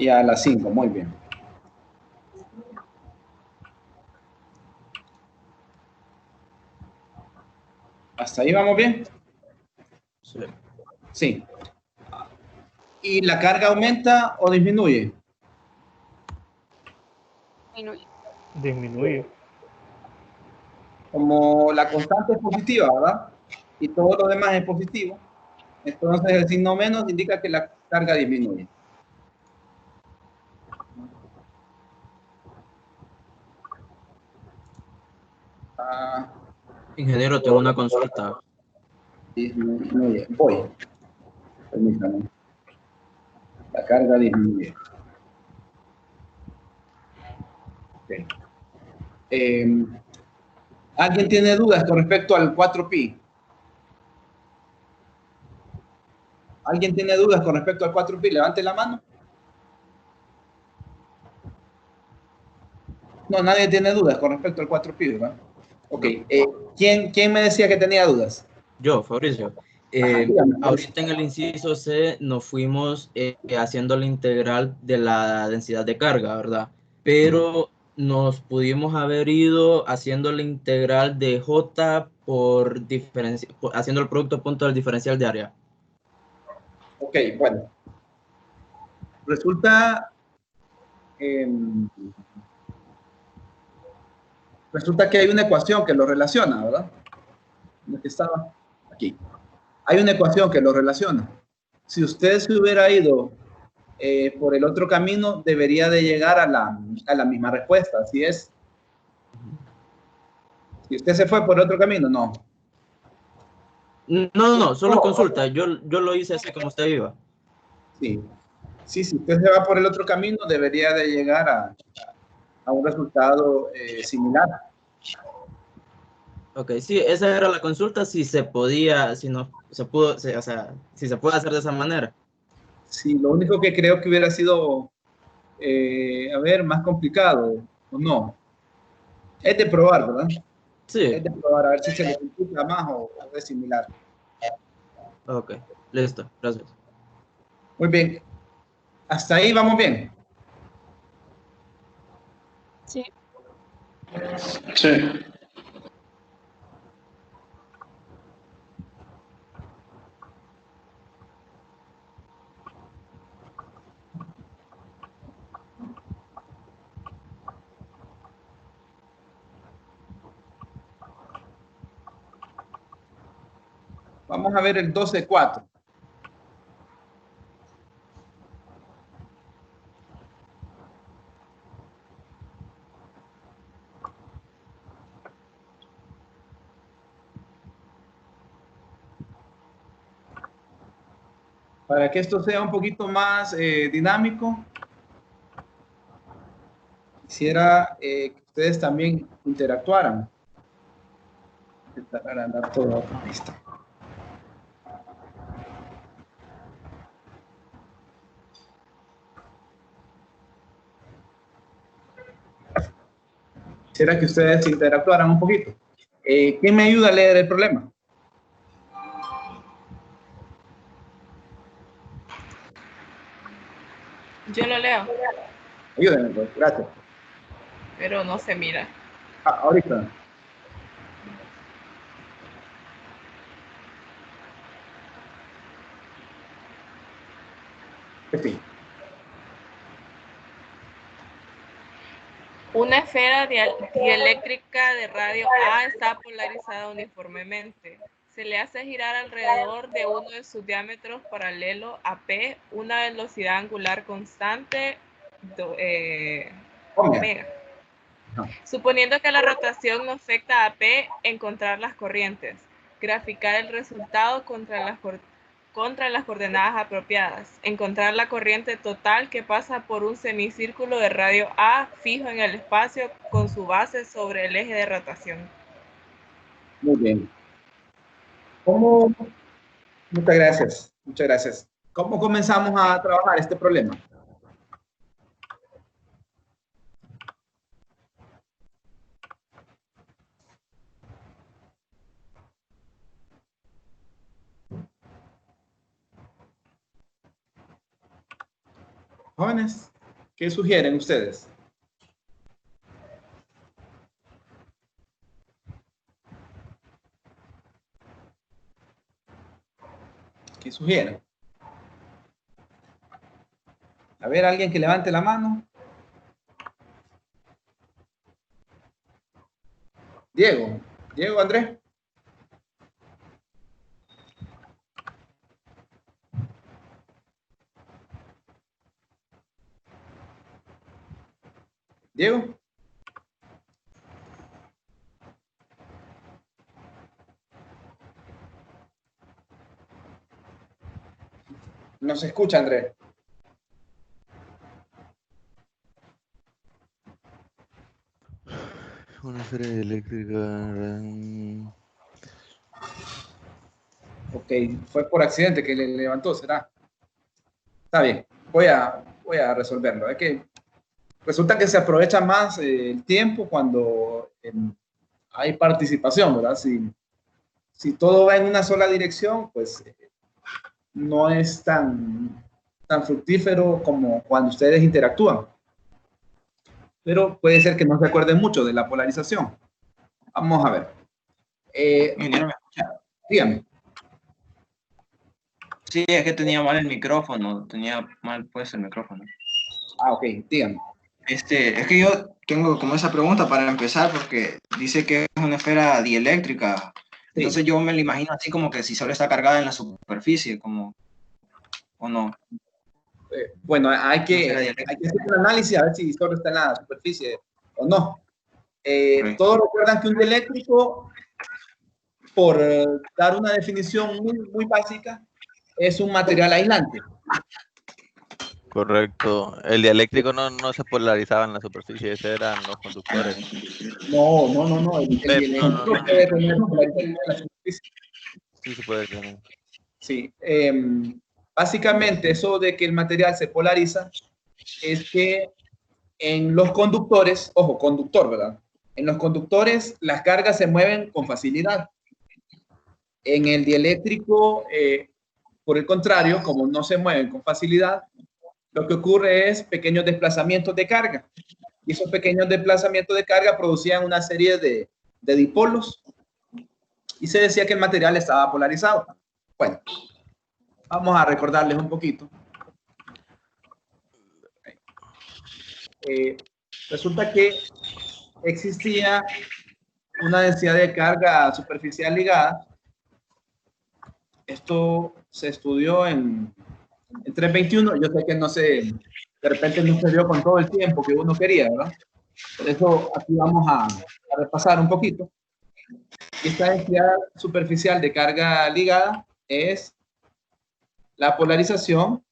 Y a las 5, muy bien. ¿Hasta ahí vamos bien? Sí. Sí. ¿Y la carga aumenta o disminuye? Disminuye. Disminuye. Como la constante es positiva, ¿verdad? Y todo lo demás es positivo. Entonces el signo menos indica que la carga disminuye. Ah, Ingeniero, tengo una consulta. disminuye. Voy. Permítame. La carga disminuye. Okay. ¿Alguien tiene dudas con respecto al 4pi? ¿Alguien tiene dudas con respecto al 4pi? Levante la mano. No, nadie tiene dudas con respecto al 4pi, ¿verdad? Ok. ¿Quién me decía que tenía dudas? Yo, Fabricio. Dígame. Ahorita en el inciso C nos fuimos haciendo la integral de la densidad de carga, ¿verdad? Pero nos pudimos haber ido haciendo la integral de J haciendo el producto a punto del diferencial de área. Ok, bueno. Resulta que hay una ecuación que lo relaciona, ¿verdad? ¿Dónde que estaba? Aquí. Hay una ecuación que lo relaciona. Si usted se hubiera ido por el otro camino, debería de llegar a la misma respuesta. Así es. Si usted se fue por otro camino, no. No, solo consulta. Yo lo hice así como usted iba. Sí. Sí, si usted se va por el otro camino, debería de llegar a un resultado similar. Ok, sí, esa era la consulta, si se podía, si no se pudo, o sea, si se puede hacer de esa manera. Sí, lo único que creo que hubiera sido, a ver, más complicado, ¿o no? Es de probar, ¿verdad? Sí, Es de probar, a ver si se le complica más o es similar. ok, listo, gracias. Muy bien. Hasta ahí vamos bien. Sí. Sí. Vamos a ver el 12.4. Para que esto sea un poquito más dinámico, quisiera que ustedes también interactuaran. Intentar agrandar todo. Ahí está. Quisiera que ustedes interactuaran un poquito. ¿Quién me ayuda a leer el problema? Yo lo leo, Ayúdenme, pues. Gracias. pero no se mira. Ahorita. Sí. Una esfera dieléctrica de radio A está polarizada uniformemente. Se le hace girar alrededor de uno de sus diámetros paralelo a P una velocidad angular constante omega. Suponiendo que la rotación no afecta a P, encontrar las corrientes. Graficar el resultado contra las coordenadas apropiadas. Encontrar la corriente total que pasa por un semicírculo de radio A fijo en el espacio con su base sobre el eje de rotación. Muy bien. Muchas gracias. Muchas gracias. ¿Cómo comenzamos a trabajar este problema? Jóvenes. ¿Qué sugieren ustedes? ¿Qué sugieren? A ver, alguien que levante la mano. Diego, Andrés. Diego. No se escucha, Andrés. Una esfera eléctrica. Ok, fue por accidente que le levantó, ¿será? Está bien, voy a resolverlo. Es que resulta que se aprovecha más el tiempo cuando hay participación, ¿verdad? Si todo va en una sola dirección, pues no es tan fructífero como cuando ustedes interactúan. Pero puede ser que no se acuerden mucho de la polarización. Vamos a ver. Dígame. Sí, es que tenía mal el micrófono, tenía mal puesto el micrófono. Ah, ok, dígame. Es que yo tengo como esa pregunta para empezar, porque dice que es una esfera dieléctrica. Sí. Entonces yo me lo imagino así como que si solo está cargada en la superficie, como, ¿o no? Bueno, hay que hacer un análisis a ver si solo está en la superficie o no. Okay. Todos recuerdan que un dieléctrico, por dar una definición muy básica, es un material aislante. Correcto. El dieléctrico no se polarizaba en la superficie, ese eran los conductores. No. El dieléctrico puede tener polarización en la superficie. Sí, se puede tener. Sí. Básicamente, eso de que el material se polariza es que en los conductores, ojo, conductor, ¿verdad? En los conductores las cargas se mueven con facilidad. En el dieléctrico, por el contrario, como no se mueven con facilidad, lo que ocurre es pequeños desplazamientos de carga. Y esos pequeños desplazamientos de carga producían una serie de dipolos y se decía que el material estaba polarizado. Bueno, vamos a recordarles un poquito. Resulta que existía una densidad de carga superficial ligada. Esto se estudió en 321. Yo sé que de repente no se dio con todo el tiempo que uno quería, ¿verdad? Por eso aquí vamos a repasar un poquito. Esta densidad superficial de carga ligada es la polarización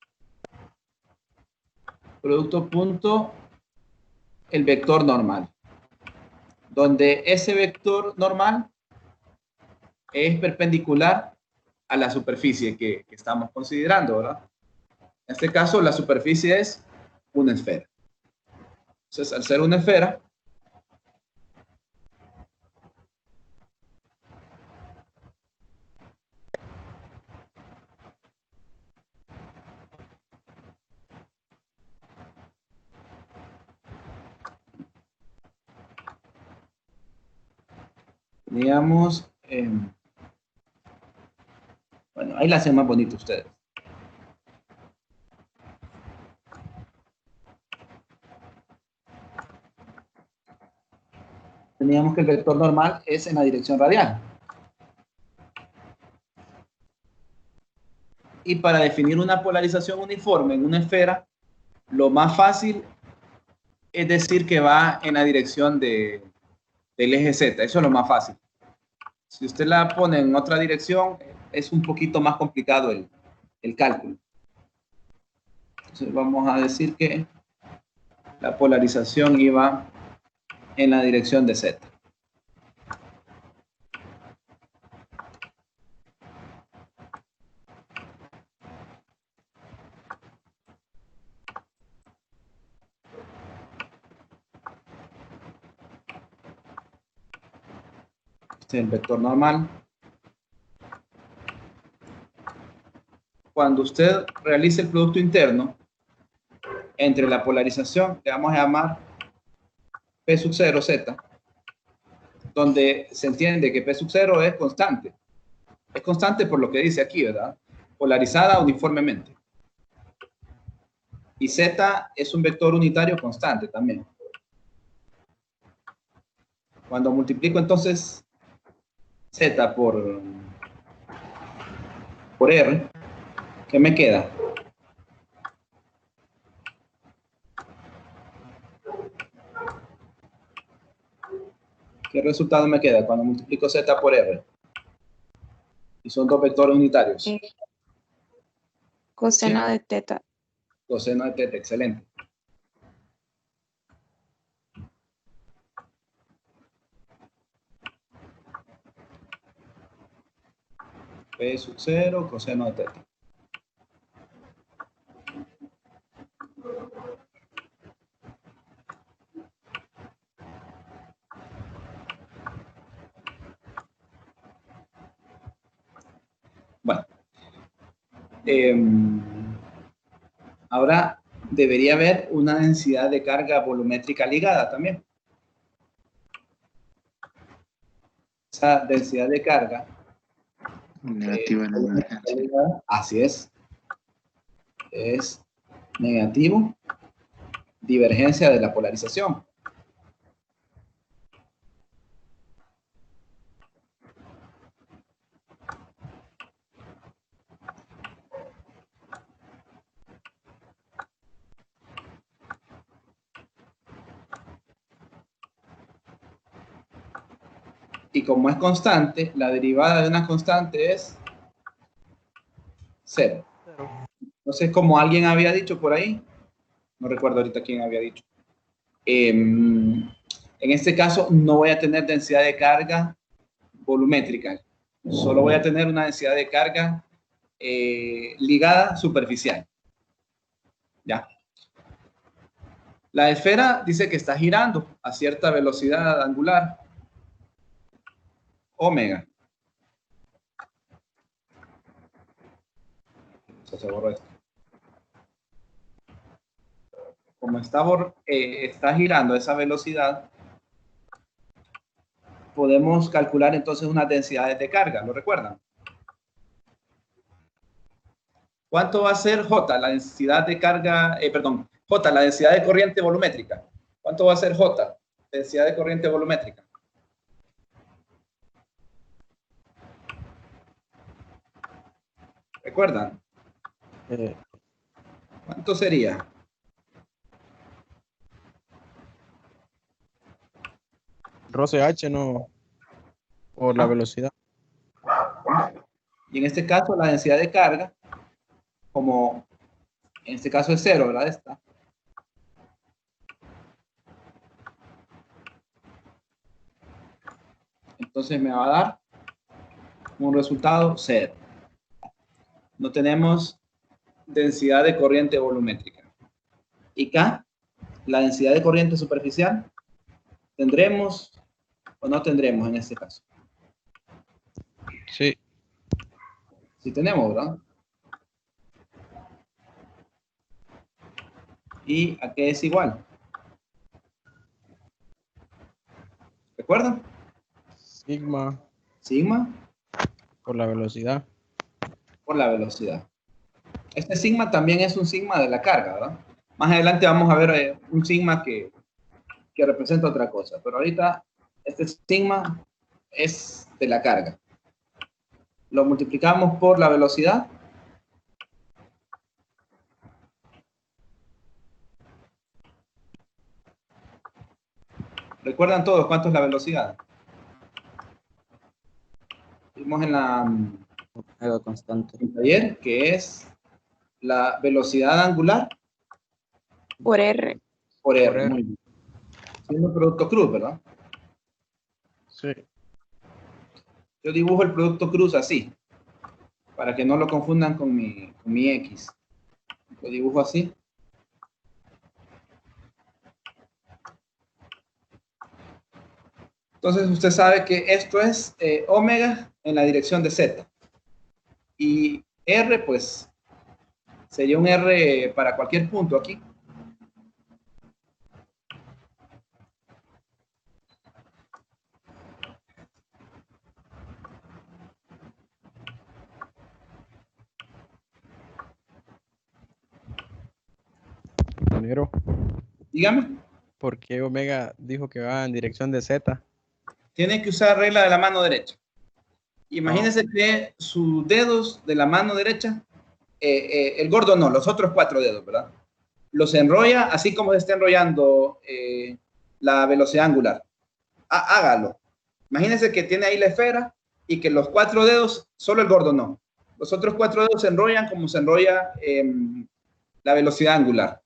producto punto el vector normal, donde ese vector normal es perpendicular a la superficie que estamos considerando, ¿verdad? En este caso, la superficie es una esfera. Entonces, al ser una esfera, teníamos, bueno, ahí la hacen más bonito ustedes. Teníamos que el vector normal es en la dirección radial. Y para definir una polarización uniforme en una esfera, lo más fácil es decir que va en la dirección del eje Z. Eso es lo más fácil. Si usted la pone en otra dirección, es un poquito más complicado el cálculo. Entonces vamos a decir que la polarización iba en la dirección de Z. Este es el vector normal. Cuando usted realice el producto interno, entre la polarización, que vamos a llamar P sub 0 Z, donde se entiende que P sub 0 es constante. Es constante por lo que dice aquí, ¿verdad? Polarizada uniformemente. Y Z es un vector unitario constante también. Cuando multiplico entonces Z por R, ¿qué me queda? ¿Qué resultado me queda cuando multiplico Z por R? Y son dos vectores unitarios. Coseno de teta. Coseno de teta, excelente. P sub 0, coseno de teta. Bueno. Ahora debería haber una densidad de carga volumétrica ligada también. Esa densidad de carga Negativa en la divergencia. Así es negativo, divergencia de la polarización. Y como es constante, la derivada de una constante es 0. Entonces, como alguien había dicho por ahí, no recuerdo ahorita quién había dicho, en este caso no voy a tener densidad de carga volumétrica, solo voy a tener una densidad de carga ligada superficial. ¿Ya? La esfera dice que está girando a cierta velocidad angular, omega. Se borró esto. Como está girando a esa velocidad, podemos calcular entonces unas densidades de carga, ¿lo recuerdan? ¿Cuánto va a ser J, la densidad de carga, J, la densidad de corriente volumétrica? ¿Cuánto va a ser J, densidad de corriente volumétrica? ¿Recuerdan? ¿Cuánto sería? Roce H, no, por la velocidad. Y en este caso la densidad de carga, como en este caso es 0, ¿verdad? Esta. Entonces me va a dar un resultado 0. No tenemos densidad de corriente volumétrica. Y K, la densidad de corriente superficial, ¿tendremos o no tendremos en este caso? Sí. Sí tenemos, ¿verdad? ¿Y a qué es igual? ¿Recuerdan? Sigma. Sigma. Por la velocidad. Por la velocidad. Este sigma también es un sigma de la carga, ¿verdad? Más adelante vamos a ver un sigma que representa otra cosa, pero ahorita este sigma es de la carga. Lo multiplicamos por la velocidad. ¿Recuerdan todos cuánto es la velocidad? Vimos en la constante. en el taller que es la velocidad angular Por R. por R. Muy bien. Siendo producto cruz, ¿verdad? Sí. Yo dibujo el producto cruz así, para que no lo confundan con mi X. Lo dibujo así. Entonces usted sabe que esto es omega en la dirección de Z. Y R, pues, sería un R para cualquier punto aquí. Ingeniero, Dígame. ¿por qué omega dijo que va en dirección de Z? Tiene que usar regla de la mano derecha. Imagínense que sus dedos de la mano derecha, el gordo no, los otros 4 dedos, ¿verdad? Los enrolla así como se está enrollando la velocidad angular. Hágalo. Imagínense que tiene ahí la esfera y que los 4 dedos, solo el gordo no. Los otros 4 dedos se enrollan como se enrolla la velocidad angular.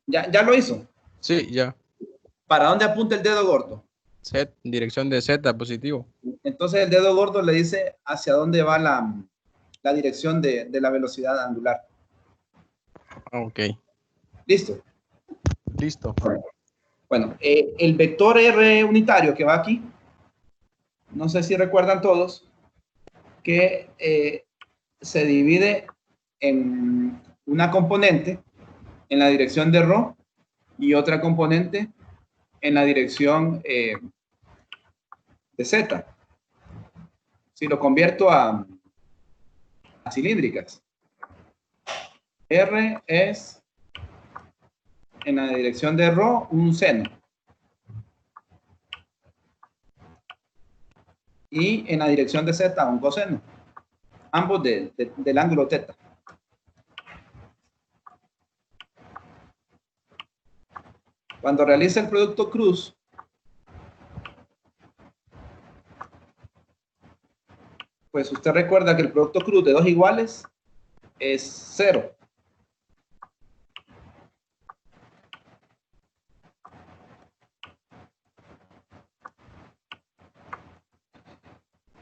¿Ya lo hizo? Sí, ya. ¿Para dónde apunta el dedo gordo? Z, en dirección de Z, positivo. Entonces el dedo gordo le dice hacia dónde va la dirección de la velocidad angular. Ok. ¿Listo? Listo. Bueno, el vector R unitario que va aquí, no sé si recuerdan todos, que se divide en una componente en la dirección de ρ y otra componente en la dirección de z. Si lo convierto a cilíndricas, R es en la dirección de ρ un seno. Y en la dirección de z un coseno. Ambos del ángulo θ. Cuando realiza el producto cruz, pues usted recuerda que el producto cruz de 2 iguales es 0.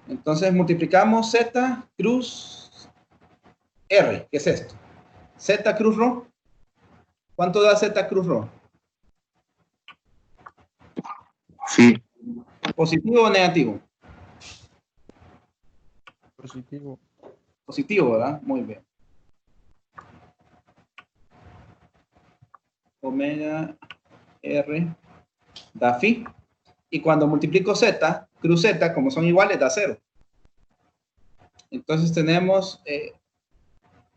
Entonces multiplicamos z cruz r, ¿qué es esto? Z cruz ρ. ¿Cuánto da z cruz ρ? Sí. ¿Positivo o negativo? Positivo. Positivo, ¿verdad? Muy bien. Omega R da phi. Y cuando multiplico z, cruz z, como son iguales, da 0. Entonces tenemos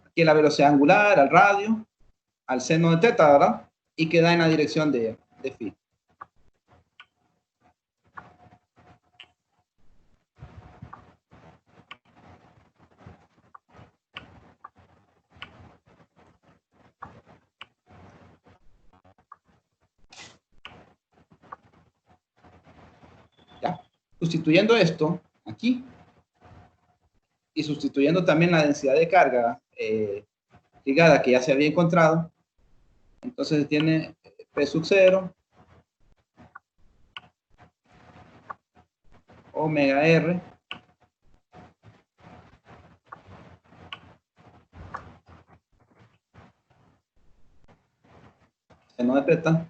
aquí la velocidad angular, al radio, al seno de θ, ¿verdad? Y queda en la dirección de phi. Ya. Sustituyendo esto aquí y sustituyendo también la densidad de carga ligada que ya se había encontrado, entonces tiene P sub 0 omega R seno de θ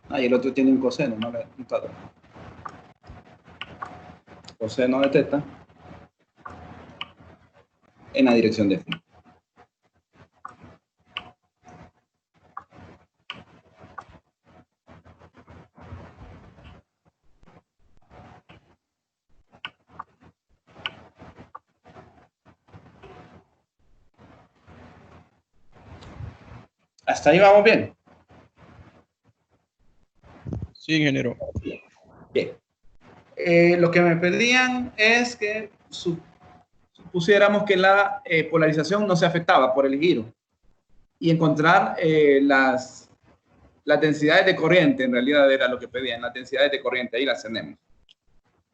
y el otro tiene un coseno, no le he notado. Coseno de θ en la dirección de phi. Hasta ahí vamos bien. Sí, ingeniero. Bien. Lo que me pedían es que supusiéramos que la polarización no se afectaba por el giro y encontrar las densidades de corriente. En realidad era lo que pedían, las densidades de corriente. Ahí las tenemos.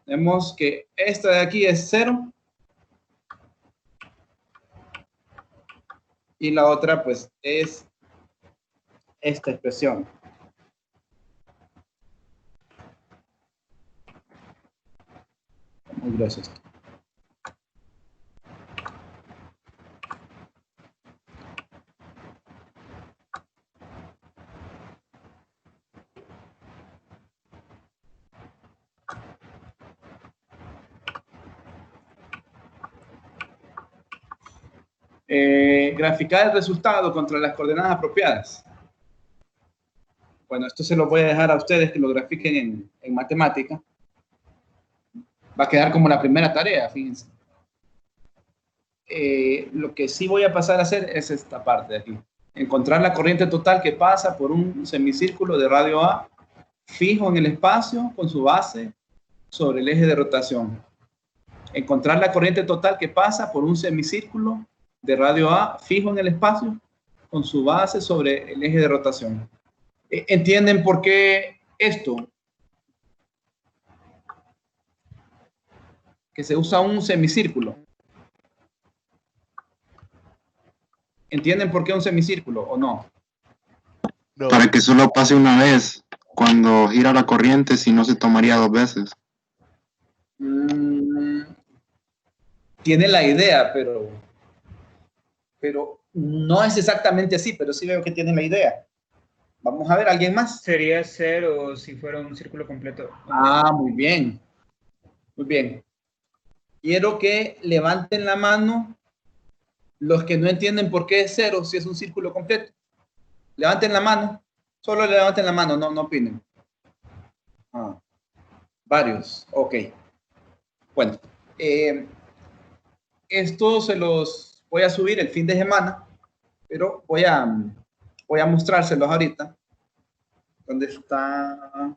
Vemos que esta de aquí es 0 y la otra pues es esta expresión. Muy grueso esto. Graficar el resultado contra las coordenadas apropiadas. Bueno, esto se lo voy a dejar a ustedes que lo grafiquen en matemática. Va a quedar como la primera tarea, fíjense. lo que sí voy a pasar a hacer es esta parte de aquí. Encontrar la corriente total que pasa por un semicírculo de radio A fijo en el espacio con su base sobre el eje de rotación. Encontrar la corriente total que pasa por un semicírculo de radio A fijo en el espacio con su base sobre el eje de rotación. ¿Entienden por qué esto? Que se usa un semicírculo. ¿Entienden por qué un semicírculo o no? Para que solo pase una vez cuando gira la corriente, si no se tomaría 2 veces. Tiene la idea, pero no es exactamente así, pero sí veo que tiene la idea. Vamos a ver, ¿alguien más? Sería 0 si fuera un círculo completo. Ah, muy bien. Muy bien. Quiero que levanten la mano los que no entienden por qué es 0 si es un círculo completo. Levanten la mano. Solo levanten la mano, no opinen. Varios. Ok. Bueno. Esto se los voy a subir el fin de semana, pero voy a mostrárselos ahorita. ¿Dónde está?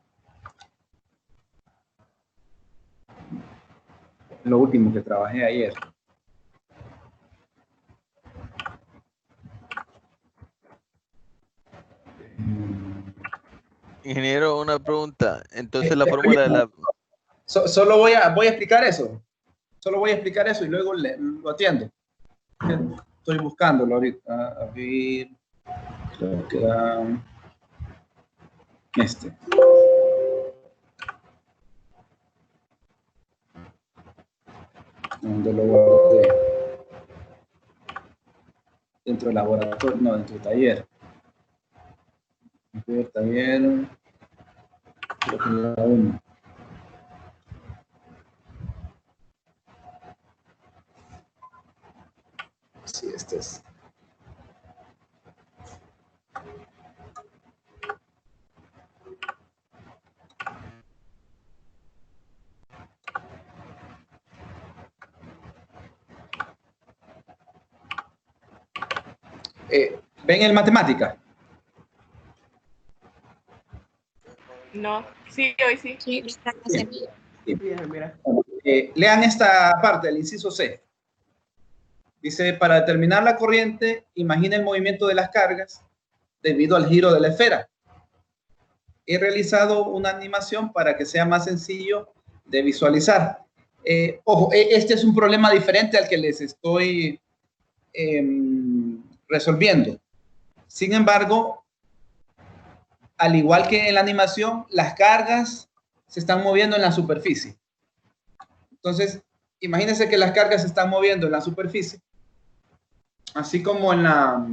Lo último que trabajé ayer. Ingeniero, una pregunta. Entonces la fórmula de la... Solo voy a explicar eso. Solo voy a explicar eso y luego lo atiendo. Estoy buscándolo ahorita. A ver. Creo que era este. ¿Dónde lo guardé? Dentro del laboratorio, no, dentro del taller. Dentro del taller. Creo que era uno. Sí, este es. ¿Ven el matemática? No, sí, hoy sí. Sí, Lean esta parte del inciso C. Dice, para determinar la corriente, imagina el movimiento de las cargas debido al giro de la esfera. He realizado una animación para que sea más sencillo de visualizar. Ojo, este es un problema diferente al que les estoy resolviendo. Sin embargo, al igual que en la animación, las cargas se están moviendo en la superficie. Entonces, imagínense que las cargas se están moviendo en la superficie, así como en la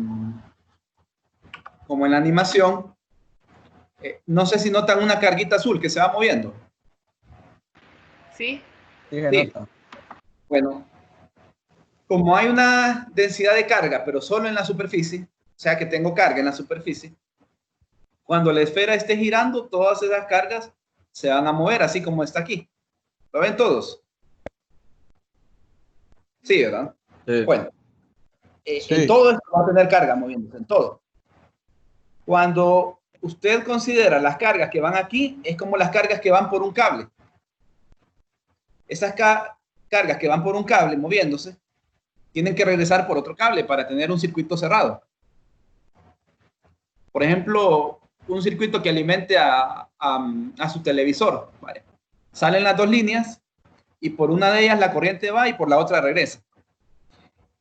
animación. No sé si notan una carguita azul que se va moviendo. Sí. Sí. Bueno, como hay una densidad de carga, pero solo en la superficie, o sea que tengo carga en la superficie, cuando la esfera esté girando, todas esas cargas se van a mover, así como está aquí. ¿Lo ven todos? Sí, ¿verdad? Sí. Bueno, en todo esto va a tener carga moviéndose, en todo. Cuando usted considera las cargas que van aquí, es como las cargas que van por un cable. Esas cargas que van por un cable moviéndose, tienen que regresar por otro cable para tener un circuito cerrado. Por ejemplo, un circuito que alimente a su televisor. ¿Vale? Salen las dos líneas y por una de ellas la corriente va y por la otra regresa.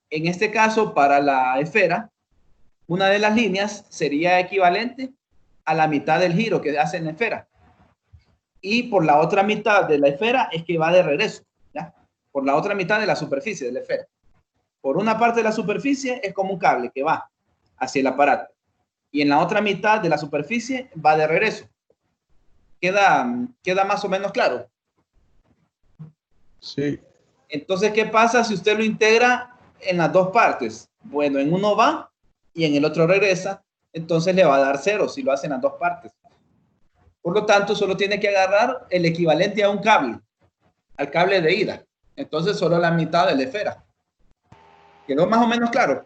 En este caso, para la esfera, una de las líneas sería equivalente a la mitad del giro que hace en la esfera. Y por la otra mitad de la esfera es que va de regreso, ¿ya? Por la otra mitad de la superficie de la esfera. Por una parte de la superficie es como un cable que va hacia el aparato. Y en la otra mitad de la superficie va de regreso. ¿Queda más o menos claro? Sí. Entonces, ¿qué pasa si usted lo integra en las dos partes? Bueno, en uno va y en el otro regresa. Entonces le va a dar 0 si lo hace en las dos partes. Por lo tanto, solo tiene que agarrar el equivalente a un cable, al cable de ida. Entonces, solo la mitad de la esfera. ¿Quedó más o menos claro?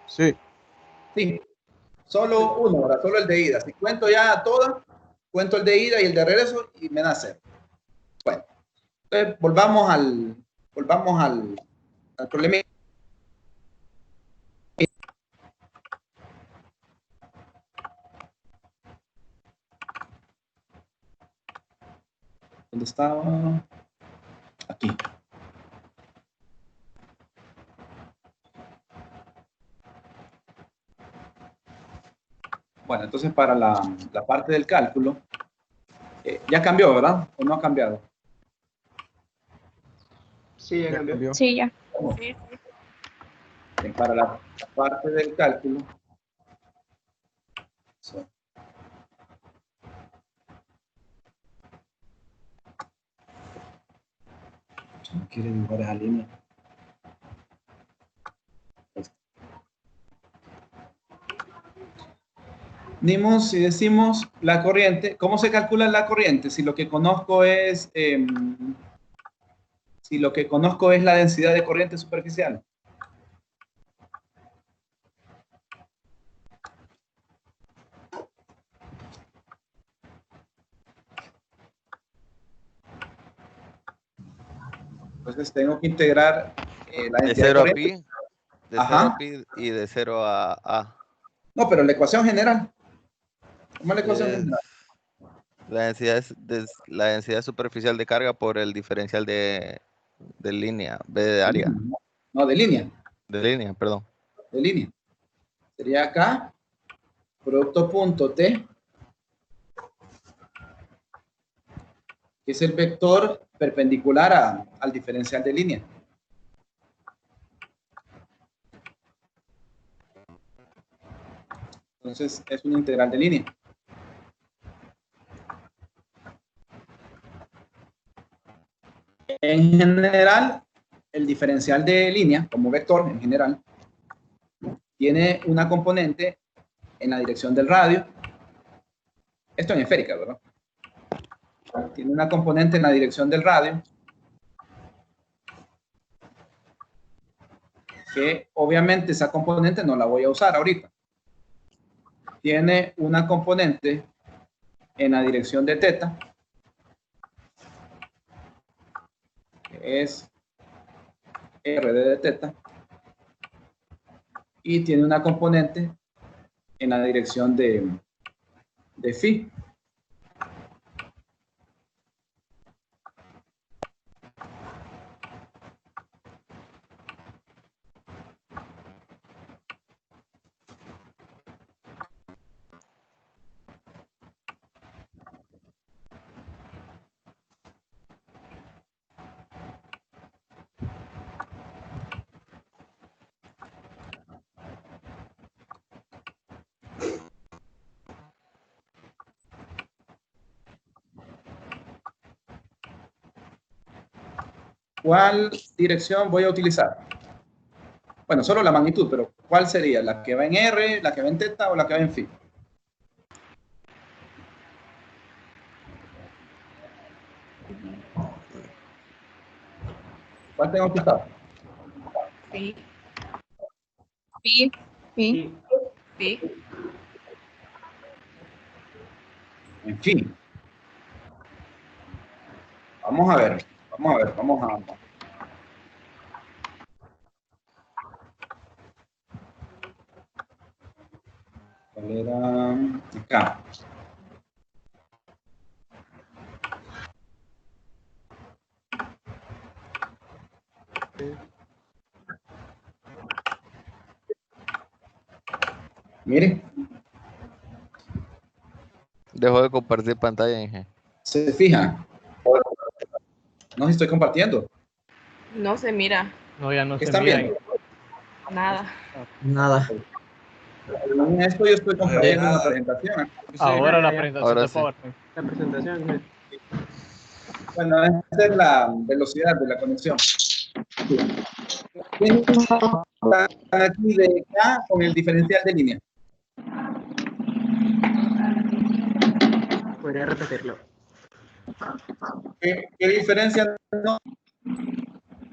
Sí. Sí. Solo uno, ¿verdad? Solo el de ida. Si cuento ya todas, cuento el de ida y el de regreso y me da 0. Bueno, entonces volvamos al problema. ¿Dónde estaba? Aquí. Bueno, entonces para la parte del cálculo, ya cambió, ¿verdad? ¿O no ha cambiado? Sí, ya cambió. Sí, ya. Sí, sí. Para la parte del cálculo. No quiere dibujar esa línea. Dimos, si decimos la corriente, ¿cómo se calcula la corriente? Si lo que conozco es la densidad de corriente superficial. Entonces tengo que integrar la De densidad 0 a corriente. pi, de 0 Ajá. a pi y de 0 a a. No, pero la ecuación general. ¿Cómo es la ecuación Es general? la densidad superficial de carga por el diferencial de línea, B de área. No, de línea. De línea, perdón. De línea. Sería acá, producto punto T, que es el vector perpendicular al diferencial de línea. Entonces, es una integral de línea. En general, el diferencial de línea, como vector en general, tiene una componente en la dirección del radio. Esto en esférica, ¿verdad? Tiene una componente en la dirección del radio, que obviamente esa componente no la voy a usar ahorita. Tiene una componente en la dirección de teta, que es RD de teta, y tiene una componente en la dirección de phi. ¿Cuál dirección voy a utilizar? Bueno, solo la magnitud, pero ¿cuál sería? ¿La que va en R, la que va en teta o la que va en phi? ¿Cuál tengo que usar? Sí. Sí. Sí. Sí. En fin. Vamos a ver. Vamos a... ¿Cuál era? Acá. Mire. Dejo de compartir pantalla, Inge. ¿Se fijan? No estoy compartiendo. No se mira. No, ya no ¿Qué se están mira. viendo? Nada. Nada. En esto yo estoy compartiendo una presentación. Ahora la ya. presentación Ahora de sí. PowerPoint. La presentación. Bueno, esa es la velocidad de la conexión. ¿Quién está aquí de acá con el diferencial de línea? Podría repetirlo. ¿Qué diferencia no?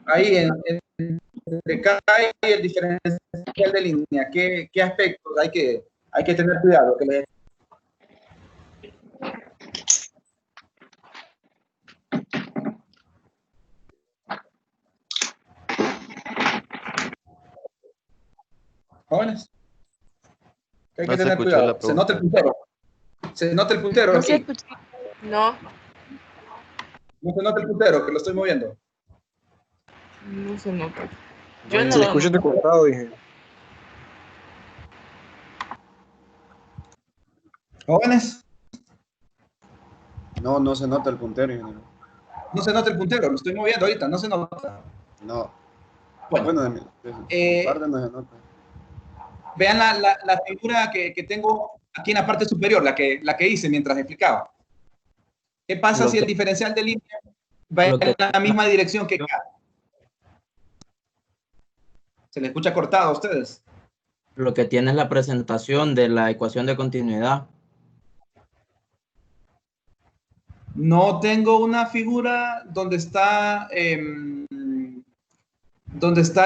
Ahí en entre K y el diferencial de línea, ¿qué aspectos hay que tener cuidado? Jóvenes, ¿qué hay No que se tener escuchó la cuidado? Se nota el pregunta. puntero. Se nota el puntero No se aquí. escucha. No, No se nota el puntero, que lo estoy moviendo. no se nota. Yo no Se lo escucha noto. cortado, dije. Jóvenes, No, no se nota el puntero, ingeniero. no se nota el puntero, lo estoy moviendo ahorita, no se nota. No. Bueno, de mi parte no se nota. vean la figura que tengo aquí en la parte superior, la que hice mientras explicaba. ¿Qué pasa si el diferencial de línea va en la misma dirección que K? ¿Se le escucha cortado a ustedes? Lo que tiene es la presentación de la ecuación de continuidad. No tengo una figura donde está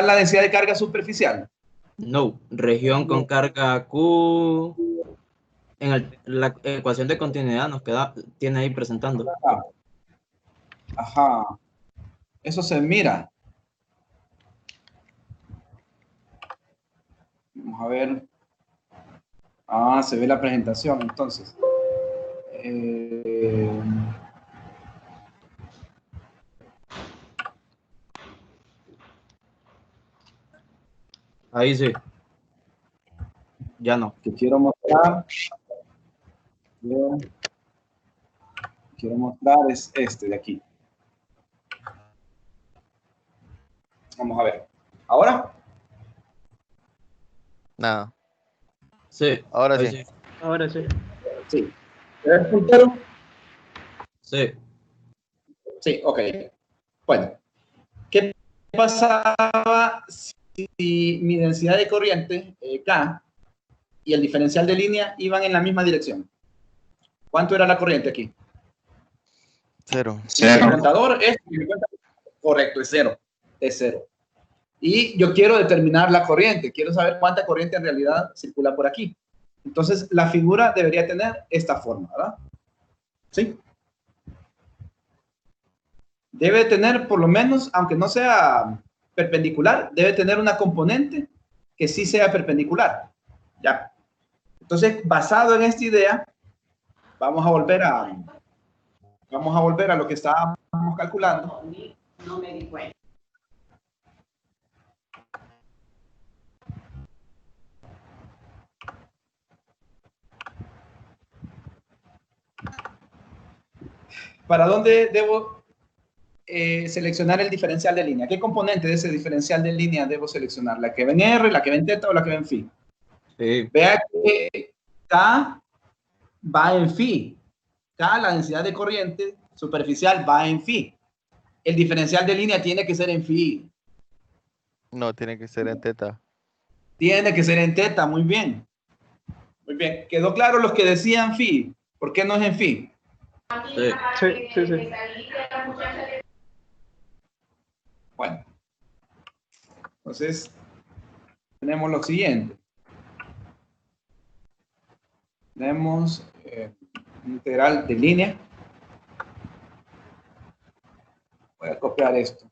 la densidad de carga superficial. No, región con carga Q. La ecuación de continuidad tiene ahí presentando. Ajá. Eso se mira. Vamos a ver. Ah, se ve la presentación entonces. Ahí sí. Ya no. Que quiero mostrar. Quiero mostrar es este de aquí. Vamos a ver. ¿Ahora? Nada. Sí. Ahora sí. Ahora sí. Sí. ¿Ves el puntero? Sí. Sí, ok. Bueno. ¿Qué pasaba si mi densidad de corriente, K, y el diferencial de línea iban en la misma dirección? ¿Cuánto era la corriente aquí? 0. El contador es, correcto, es 0. Es 0. Y yo quiero determinar la corriente. Quiero saber cuánta corriente en realidad circula por aquí. Entonces, la figura debería tener esta forma, ¿verdad? ¿Sí? Debe tener, por lo menos, aunque no sea perpendicular, debe tener una componente que sí sea perpendicular. ¿Ya? Entonces, basado en esta idea, vamos a volver a lo que estábamos calculando. No me di cuenta. ¿Para dónde debo seleccionar el diferencial de línea? ¿Qué componente de ese diferencial de línea debo seleccionar? ¿La que ve en R, la que ve en θ o la que ve en φ? Sí. Vea que K va en φ. K, la densidad de corriente superficial, va en φ. El diferencial de línea tiene que ser en φ. No, tiene que ser en teta. Tiene que ser en θ, muy bien. Muy bien. ¿Quedó claro los que decían φ? ¿Por qué no es en φ? Sí. Bueno. Entonces, tenemos lo siguiente. Tenemos integral de línea. Voy a copiar esto.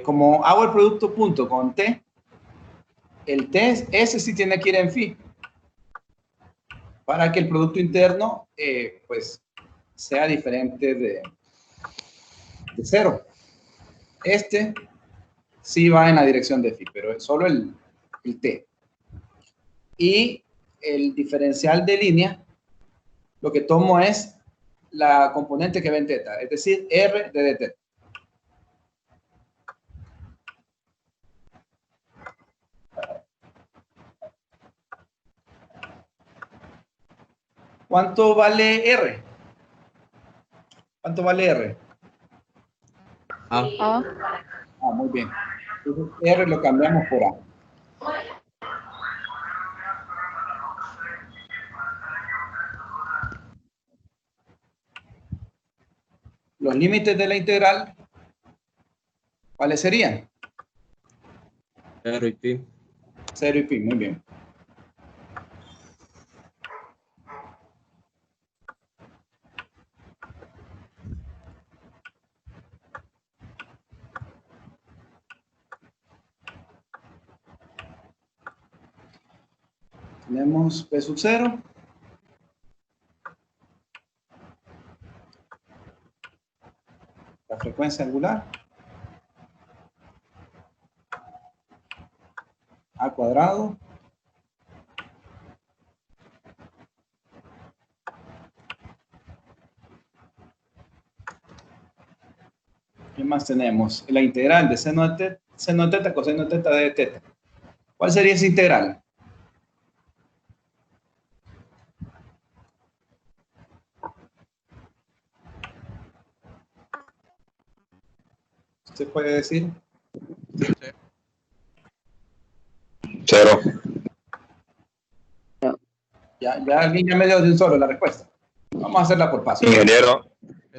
Como hago el producto punto con T, el T, ese sí tiene que ir en φ, para que el producto interno, pues, sea diferente de 0. Este sí va en la dirección de φ, pero es solo el T. Y el diferencial de línea, lo que tomo es la componente que ve en θ, es decir, R de dt. ¿Cuánto vale R? ¿Cuánto vale R? A. Muy bien. Entonces, R lo cambiamos por A. Los límites de la integral, ¿cuáles serían? 0 y pi. 0 y pi, muy bien. Tenemos P sub 0. La frecuencia angular. A cuadrado. ¿Qué más tenemos? La integral de seno de teta, coseno de teta de teta. ¿Cuál sería esa integral? ¿Se puede decir? Cero. Ya alguien ya me dio de un solo la respuesta. Vamos a hacerla por paso. Ingeniero,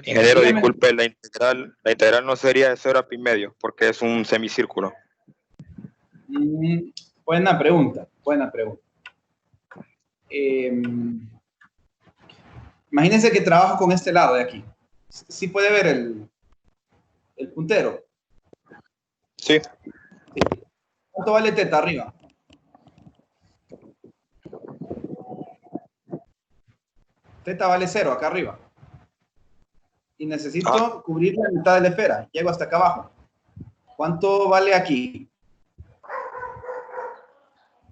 Dígame. disculpe, la integral no sería de 0 a pi medio, porque es un semicírculo. Buena pregunta. Imagínense que trabajo con este lado de aquí. ¿Sí puede ver el puntero? Sí. ¿Cuánto vale teta arriba? Teta vale 0 acá arriba. Y necesito cubrir la mitad de la esfera. Llego hasta acá abajo. ¿Cuánto vale aquí?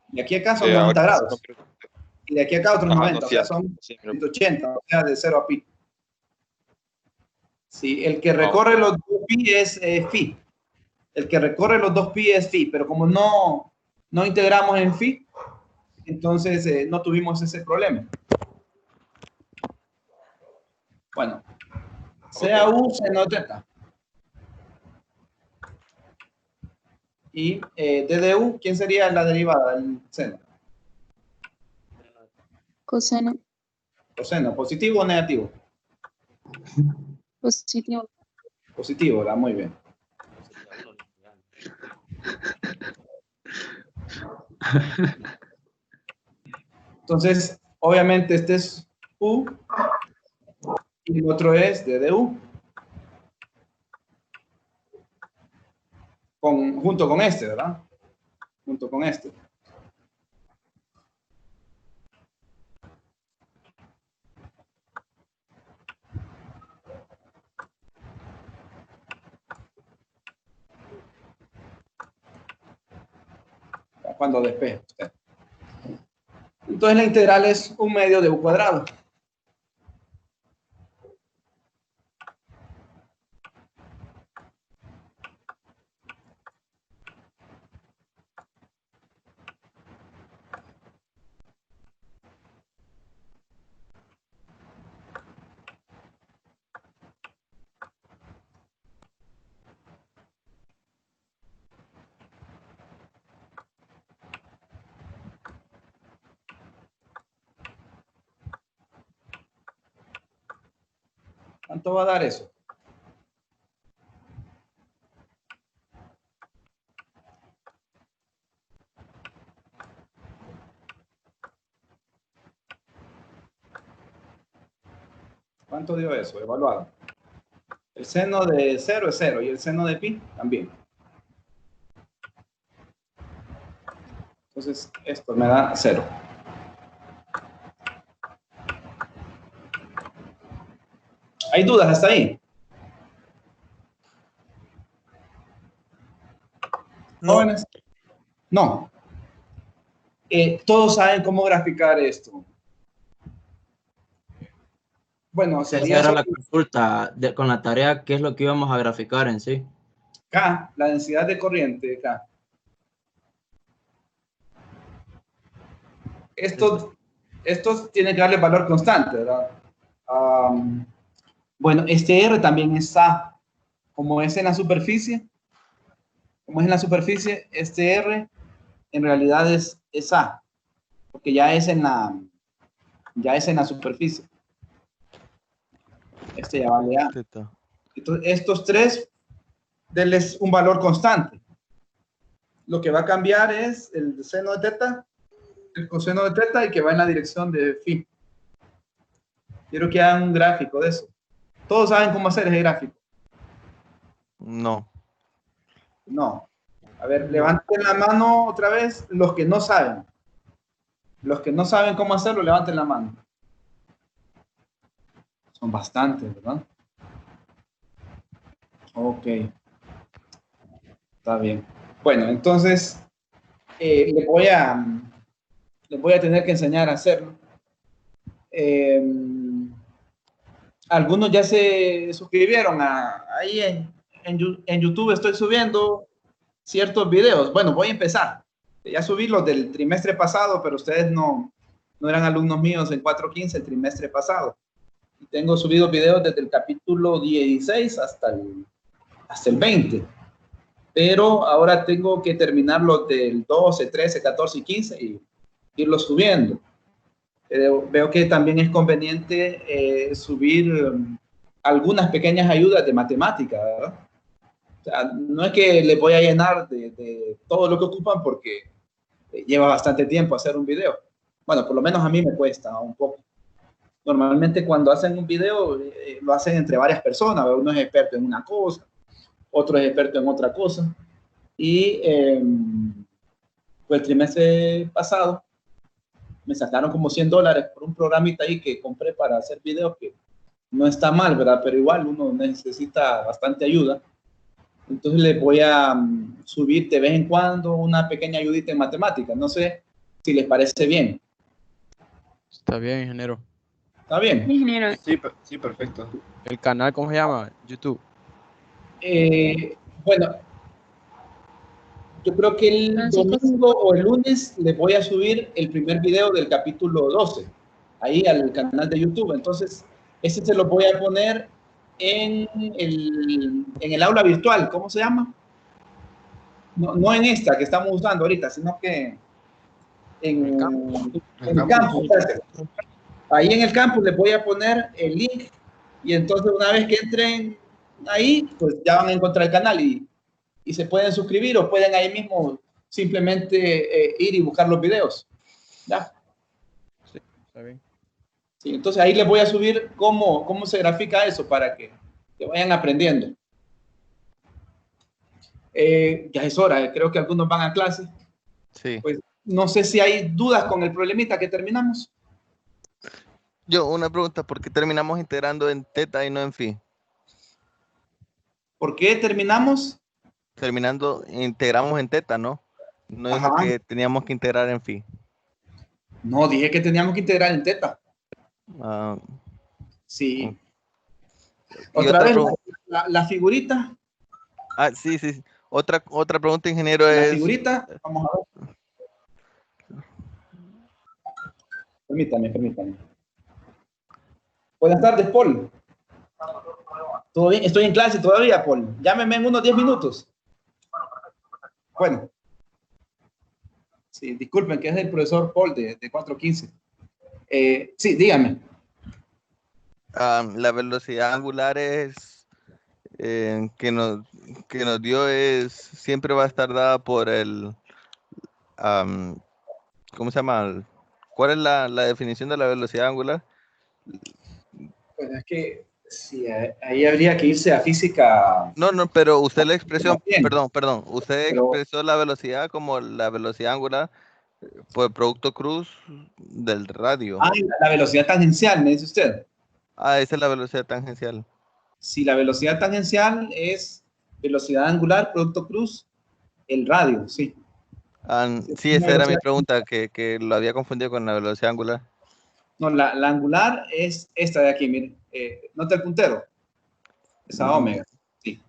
De aquí a acá son 90 grados. Y de aquí a acá otros 90. No, o sea, son 180. O sea, de 0 a pi. Sí, el que recorre los 2 pi es phi. El que recorre los 2 pi es phi. Pero como no integramos en phi, entonces no tuvimos ese problema. Bueno. Sea U seno teta. Y DDU, ¿quién sería la derivada del seno? Coseno. Coseno, ¿positivo o negativo? Positivo. Positivo, ¿verdad? Muy bien. Entonces, obviamente este es U y el otro es DDU. Junto con este, ¿verdad? Junto con este. Cuando despeje usted. Entonces la integral es 1/2 de U cuadrado. ¿Cuánto va a dar eso? ¿Cuánto dio eso? Evaluado. El seno de 0 es 0 y el seno de pi también. Entonces, esto me da 0. ¿Hay dudas hasta ahí? ¿Jóvenes? No. Todos saben cómo graficar esto. Bueno, Esa sería era la consulta con la tarea, ¿qué es lo que íbamos a graficar en sí? K, la densidad de corriente, K. Esto estos tienen que darle valor constante, ¿verdad? Bueno, este R también es A. Como es en la superficie, este R en realidad es A, porque ya es en la superficie. Este ya vale A. Entonces, estos tres, denles un valor constante. Lo que va a cambiar es el seno de teta, el coseno de teta y que va en la dirección de phi. Quiero que hagan un gráfico de eso. ¿Todos saben cómo hacer ese gráfico? No. No. A ver, levanten la mano otra vez los que no saben. Los que no saben cómo hacerlo, levanten la mano. Son bastantes, ¿verdad? Ok. Está bien. Bueno, entonces les voy a tener que enseñar a hacerlo. Algunos ya se suscribieron ahí en YouTube. Estoy subiendo ciertos videos. Bueno, voy a empezar. Ya subí los del trimestre pasado, pero ustedes no eran alumnos míos en 415 el trimestre pasado. Y tengo subidos videos desde el capítulo 16 hasta el 20. Pero ahora tengo que terminar los del 12, 13, 14 y 15 y irlos subiendo. Veo que también es conveniente subir algunas pequeñas ayudas de matemática, ¿verdad? O sea, no es que les voy a llenar de todo lo que ocupan porque lleva bastante tiempo hacer un video. Bueno, por lo menos a mí me cuesta un poco. Normalmente cuando hacen un video lo hacen entre varias personas. Uno es experto en una cosa, otro es experto en otra cosa. Y pues el trimestre pasado me sacaron como $100 por un programita ahí que compré para hacer videos, que no está mal, ¿verdad? Pero igual uno necesita bastante ayuda. Entonces les voy a subir de vez en cuando una pequeña ayudita en matemáticas. No sé si les parece bien. Está bien, ingeniero. ¿Está bien? Ingeniero. Sí, perfecto. ¿El canal cómo se llama? YouTube. Bueno, yo creo que el domingo o el lunes les voy a subir el primer video del capítulo 12, ahí al canal de YouTube. Entonces, ese se lo voy a poner en el aula virtual. ¿Cómo se llama? No en esta que estamos usando ahorita, sino que en el campus. Ahí en el campus les voy a poner el link y entonces una vez que entren ahí, pues ya van a encontrar el canal y se pueden suscribir o pueden ahí mismo simplemente ir y buscar los videos. ¿Ya? Sí, está bien. Sí, entonces ahí les voy a subir cómo se grafica eso para que vayan aprendiendo. Ya es hora, creo que algunos van a clase. Sí. Pues no sé si hay dudas con el problemita que terminamos. Yo, una pregunta, ¿por qué terminamos integrando en teta y no en phi? ¿Por qué terminamos? Integramos en teta, ¿no? No dijo que teníamos que integrar en phi. No, dije que teníamos que integrar en teta. Sí. Otra vez, la figurita. Sí. Otra pregunta, ingeniero, es... La figurita, vamos a ver. Permítame. Buenas tardes, Paul. ¿Todo bien? Estoy en clase todavía, Paul. Llámeme en unos 10 minutos. Bueno. Sí, disculpen, que es el profesor Paul de 415. Sí, dígame. La velocidad angular es que nos dio siempre va a estar dada por el ¿cómo se llama? ¿Cuál es la definición de la velocidad angular? Pues es que sí, ahí habría que irse a física. No, pero usted la expresión, perdón, usted expresó la velocidad como la velocidad angular por el producto cruz del radio. La velocidad tangencial, me dice usted. Esa es la velocidad tangencial. Sí, la velocidad tangencial es velocidad angular, producto cruz, el radio, sí. Sí, esa era mi pregunta, que lo había confundido con la velocidad angular. No, la angular es esta de aquí, miren. ¿Nota el puntero? Esa omega, sí.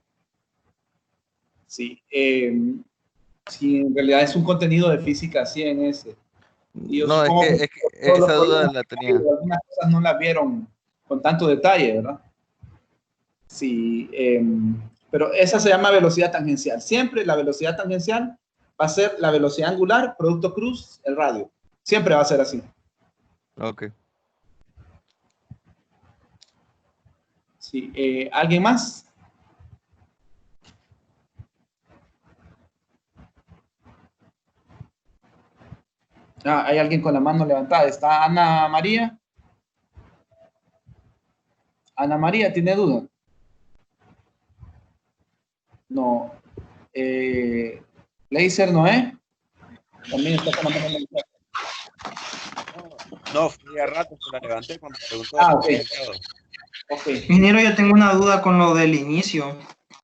Sí, sí, en realidad es un contenido de física 100 ese. No, es que esa duda la tenía. Algunas cosas no las vieron con tanto detalle, ¿verdad? Sí, pero esa se llama velocidad tangencial. Siempre la velocidad tangencial va a ser la velocidad angular, producto cruz, el radio. Siempre va a ser así. Ok. Sí, ¿alguien más? Hay alguien con la mano levantada. ¿Está Ana María? Ana María, ¿tiene duda? No. Laser Noé. También está con la mano levantada. No, fui a rato que la levanté cuando preguntó. Ok. Ingeniero, yo tengo una duda con lo del inicio,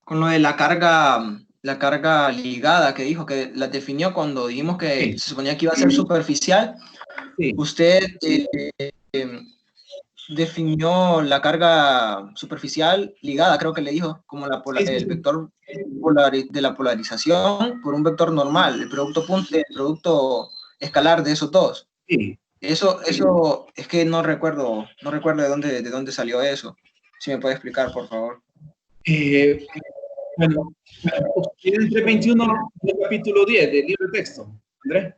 con lo de la carga ligada que dijo, que la definió cuando dijimos que se suponía que iba a ser superficial. Sí. Usted definió la carga superficial ligada, creo que le dijo, como el vector de la polarización por un vector normal, el producto escalar de esos dos. Sí. Eso es que no recuerdo de dónde salió eso. Si me puede explicar, por favor. Bueno, entre 21 del capítulo 10 del libro de texto, Andrés.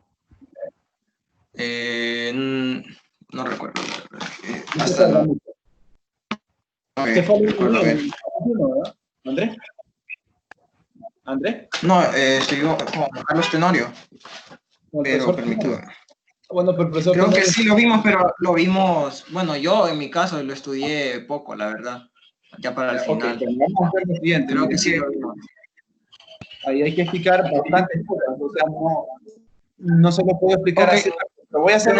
No recuerdo. ¿Usted fue el 21, verdad, Andrés? ¿Andrés? No, siguió con Carlos Tenorio. Pero permítame. Bueno, pero el profesor creo que sí lo vimos, pero lo vimos, bueno, yo en mi caso lo estudié poco, la verdad, ya para el final. Okay, vamos a hacer lo siguiente. Creo que sí lo vimos. Ahí hay que explicar bastantes cosas, o sea, no se lo puedo explicar así. Lo voy a hacer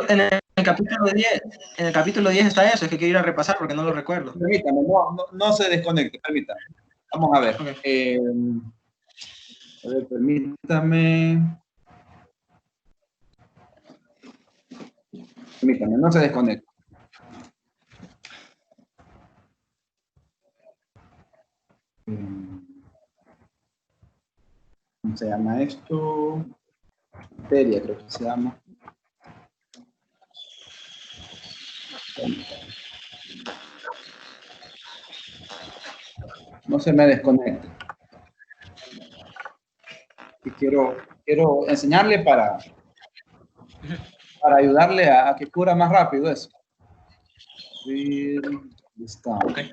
en el capítulo 10 está eso, es que quiero ir a repasar porque no lo recuerdo. Permítame, no se desconecte, permítame. Vamos a ver. Okay. A ver, permítame. Permítame, no se desconecte. ¿Cómo se llama esto? Materia, creo que se llama. No se me desconecte. Y quiero enseñarle para ayudarle a que cubra más rápido eso. Ahí está. Okay.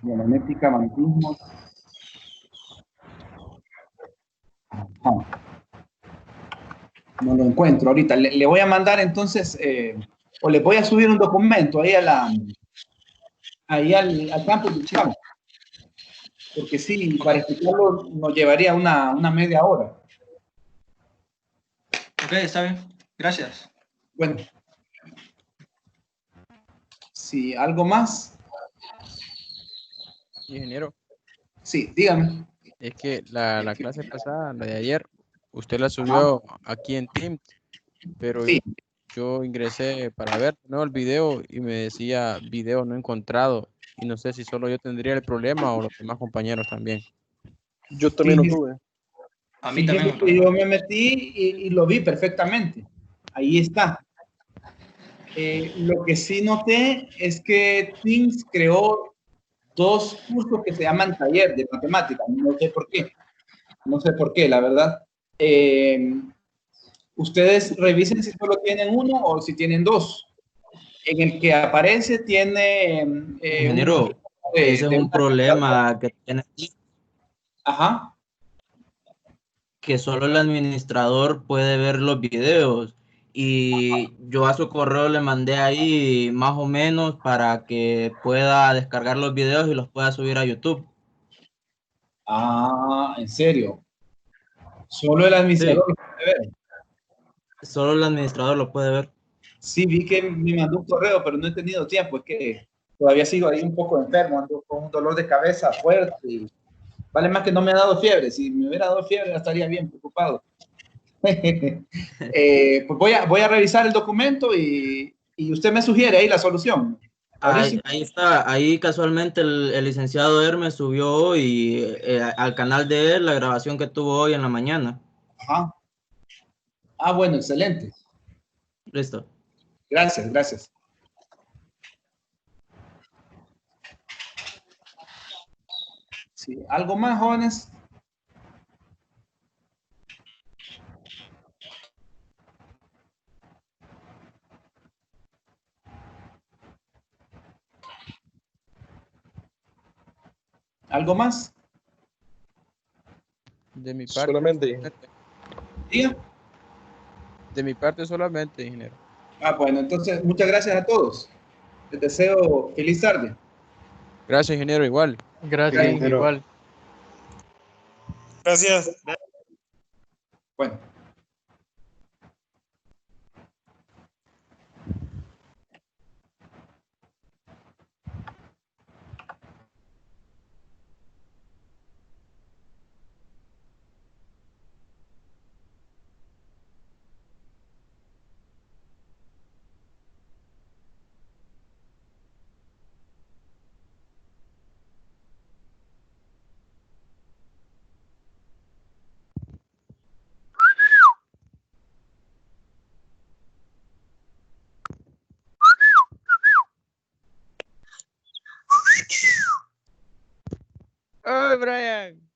Dianética, magnetismo. No lo encuentro ahorita. Le voy a mandar entonces, o le voy a subir un documento ahí al campus de Chile. Porque sí, para explicarlo nos llevaría una media hora. Ok, está bien. Gracias. Bueno. Sí, ¿algo más? Ingeniero. Sí, dígame. Es que la clase pasada, la de ayer, usted la subió aquí en Teams, pero sí, yo ingresé para ver el video y me decía video no encontrado. Y no sé si solo yo tendría el problema o los demás compañeros también. Yo también lo tuve. A mí también. Yo me metí y lo vi perfectamente. Ahí está. Lo que sí noté es que Teams creó 2 cursos que se llaman taller de matemáticas. No sé por qué. No sé por qué, la verdad. Ustedes revisen si solo tienen uno o si tienen 2. En el que aparece tiene... Ingeniero, ese es un problema que tiene. Ajá. Que solo el administrador puede ver los videos. Y yo a su correo le mandé ahí más o menos para que pueda descargar los videos y los pueda subir a YouTube. Ah, ¿en serio? Solo el administrador lo puede ver. Solo el administrador lo puede ver. Sí, vi que me mandó un correo, pero no he tenido tiempo. Es que todavía sigo ahí un poco enfermo, ando con un dolor de cabeza fuerte. Y vale más que no me ha dado fiebre. Si me hubiera dado fiebre, estaría bien preocupado. Pues voy a revisar el documento y usted me sugiere ahí la solución. Ahí está, ahí casualmente el licenciado Hermes subió hoy al canal de él la grabación que tuvo hoy en la mañana. Ajá. Ah, bueno, excelente. Listo. Gracias, gracias. Sí, ¿algo más, jóvenes? ¿Algo más? De mi parte. Solamente. ¿Diga? De mi parte solamente, ingeniero. Ah, bueno, entonces muchas gracias a todos. Les deseo feliz tarde. Gracias, ingeniero, igual. Gracias, igual. Gracias. Bueno. ¡Ay, Brian!